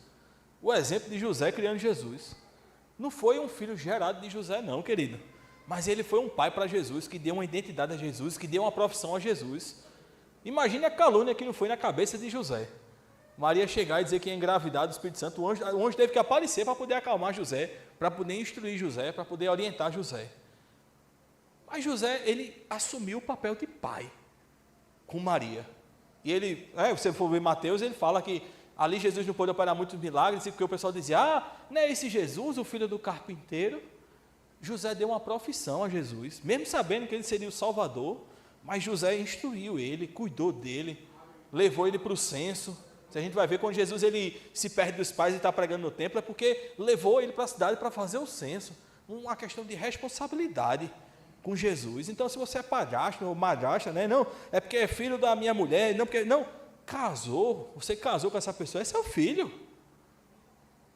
O exemplo de José criando Jesus. Não foi um filho gerado de José, não, querido. Mas ele foi um pai para Jesus, que deu uma identidade a Jesus, que deu uma profissão a Jesus. Imagine a calúnia que não foi na cabeça de José. Maria chegar e dizer que ia engravidar do Espírito Santo, o anjo teve que aparecer para poder acalmar José, para poder instruir José, para poder orientar José. Mas José, ele assumiu o papel de pai com Maria. E ele, você for ver Mateus, ele fala que ali Jesus não pôde operar muitos milagres, porque o pessoal dizia, não é esse Jesus, o filho do carpinteiro? José deu uma profissão a Jesus, mesmo sabendo que ele seria o Salvador, mas José instruiu ele, cuidou dele, levou ele para o censo. A gente vai ver quando Jesus ele se perde dos pais e está pregando no templo, é porque levou ele para a cidade para fazer o censo. Uma questão de responsabilidade com Jesus. Então, se você é padrasto ou madrasta, né? Não, é porque é filho da minha mulher, não, casou, você casou com essa pessoa, é seu filho.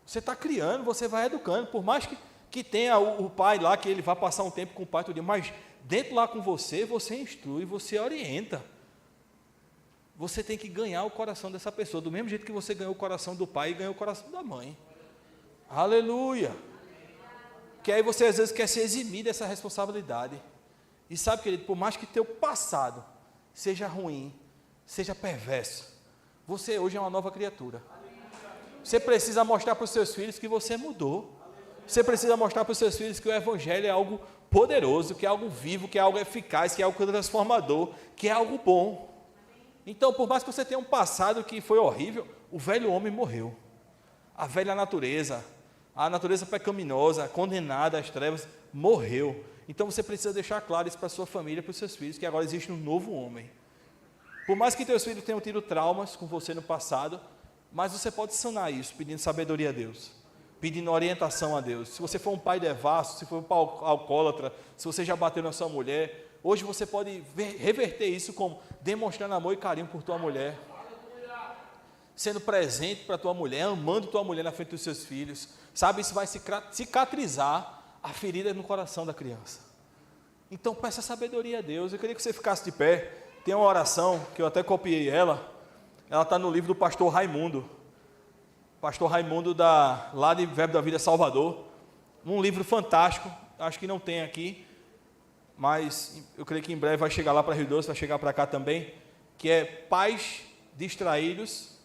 Você está criando, você vai educando, por mais que tenha o pai lá, que ele vai passar um tempo com o pai, tudo, mas dentro lá com você, você instrui, você orienta. Você tem que ganhar o coração dessa pessoa, do mesmo jeito que você ganhou o coração do pai e ganhou o coração da mãe. Aleluia! Que aí você às vezes quer se eximir dessa responsabilidade. E sabe, querido, por mais que teu passado seja ruim, seja perverso, você hoje é uma nova criatura. Você precisa mostrar para os seus filhos que você mudou. Você precisa mostrar para os seus filhos que o Evangelho é algo poderoso, que é algo vivo, que é algo eficaz, que é algo transformador, que é algo bom. Então, por mais que você tenha um passado que foi horrível, o velho homem morreu. A velha natureza, a natureza pecaminosa, condenada às trevas, morreu. Então, você precisa deixar claro isso para a sua família, para os seus filhos, que agora existe um novo homem. Por mais que teus filhos tenham tido traumas com você no passado, mas você pode sanar isso, pedindo sabedoria a Deus, pedindo orientação a Deus. Se você for um pai devasso, se for um pai alcoólatra, se você já bateu na sua mulher, hoje você pode reverter isso como demonstrando amor e carinho por tua mulher, sendo presente para tua mulher, amando tua mulher na frente dos seus filhos, sabe, isso vai cicatrizar a ferida no coração da criança. Então peça sabedoria a Deus. Eu queria que você ficasse de pé. Tem uma oração, que eu até copiei ela está no livro do pastor Raimundo, lá de Verbo da Vida Salvador, um livro fantástico, acho que não tem aqui, mas eu creio que em breve vai chegar lá para Rio Doce, vai chegar para cá também, que é Pais Distraídos,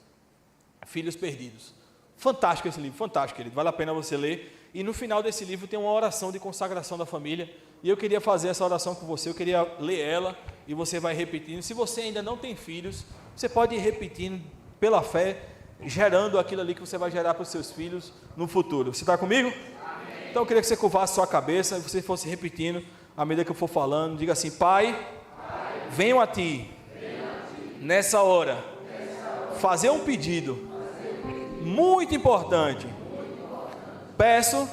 Filhos Perdidos. Fantástico esse livro, fantástico, querido, vale a pena você ler. E no final desse livro tem uma oração de consagração da família, e eu queria fazer essa oração com você, eu queria ler ela, e você vai repetindo. Se você ainda não tem filhos, você pode ir repetindo pela fé, gerando aquilo ali que você vai gerar para os seus filhos no futuro. Você está comigo? Amém. Então eu queria que você curvasse sua cabeça, e você fosse repetindo, à medida que eu for falando, diga assim: Pai, venho a Ti, nessa hora, fazer um pedido muito importante. Peço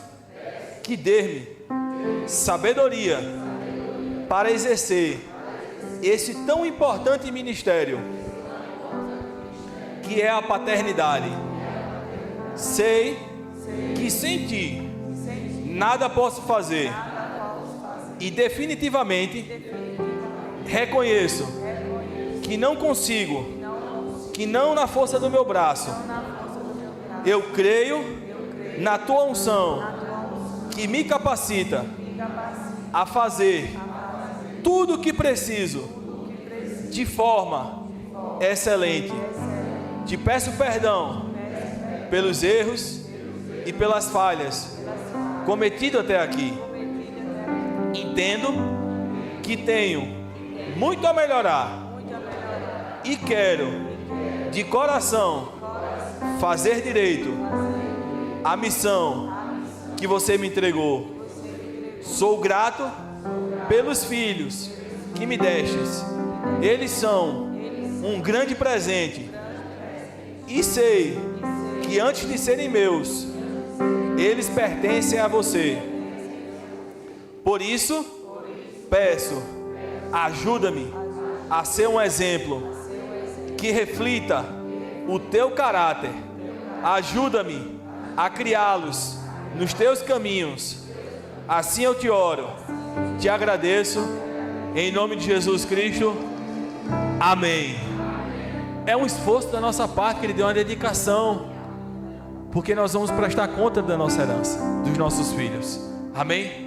que dê-me sabedoria para exercer esse tão importante ministério que é a paternidade. Sei que sem Ti nada posso fazer e definitivamente reconheço que não consigo, que não na força do meu braço. Eu creio na Tua unção que me capacita a fazer tudo o que preciso de forma excelente. Te peço perdão pelos erros e pelas falhas cometidos até aqui. Entendo que tenho muito a melhorar e quero, de coração, fazer direito à missão que você me entregou. Sou grato pelos filhos que me destes. Eles são um grande presente. E sei que antes de serem meus, eles pertencem a você. Por isso, peço, ajuda-me a ser um exemplo que reflita o teu caráter. Ajuda-me a criá-los nos teus caminhos. Assim eu te oro, te agradeço, em nome de Jesus Cristo. Amém. É um esforço da nossa parte, que Ele deu uma dedicação, porque nós vamos prestar conta da nossa herança, dos nossos filhos. Amém?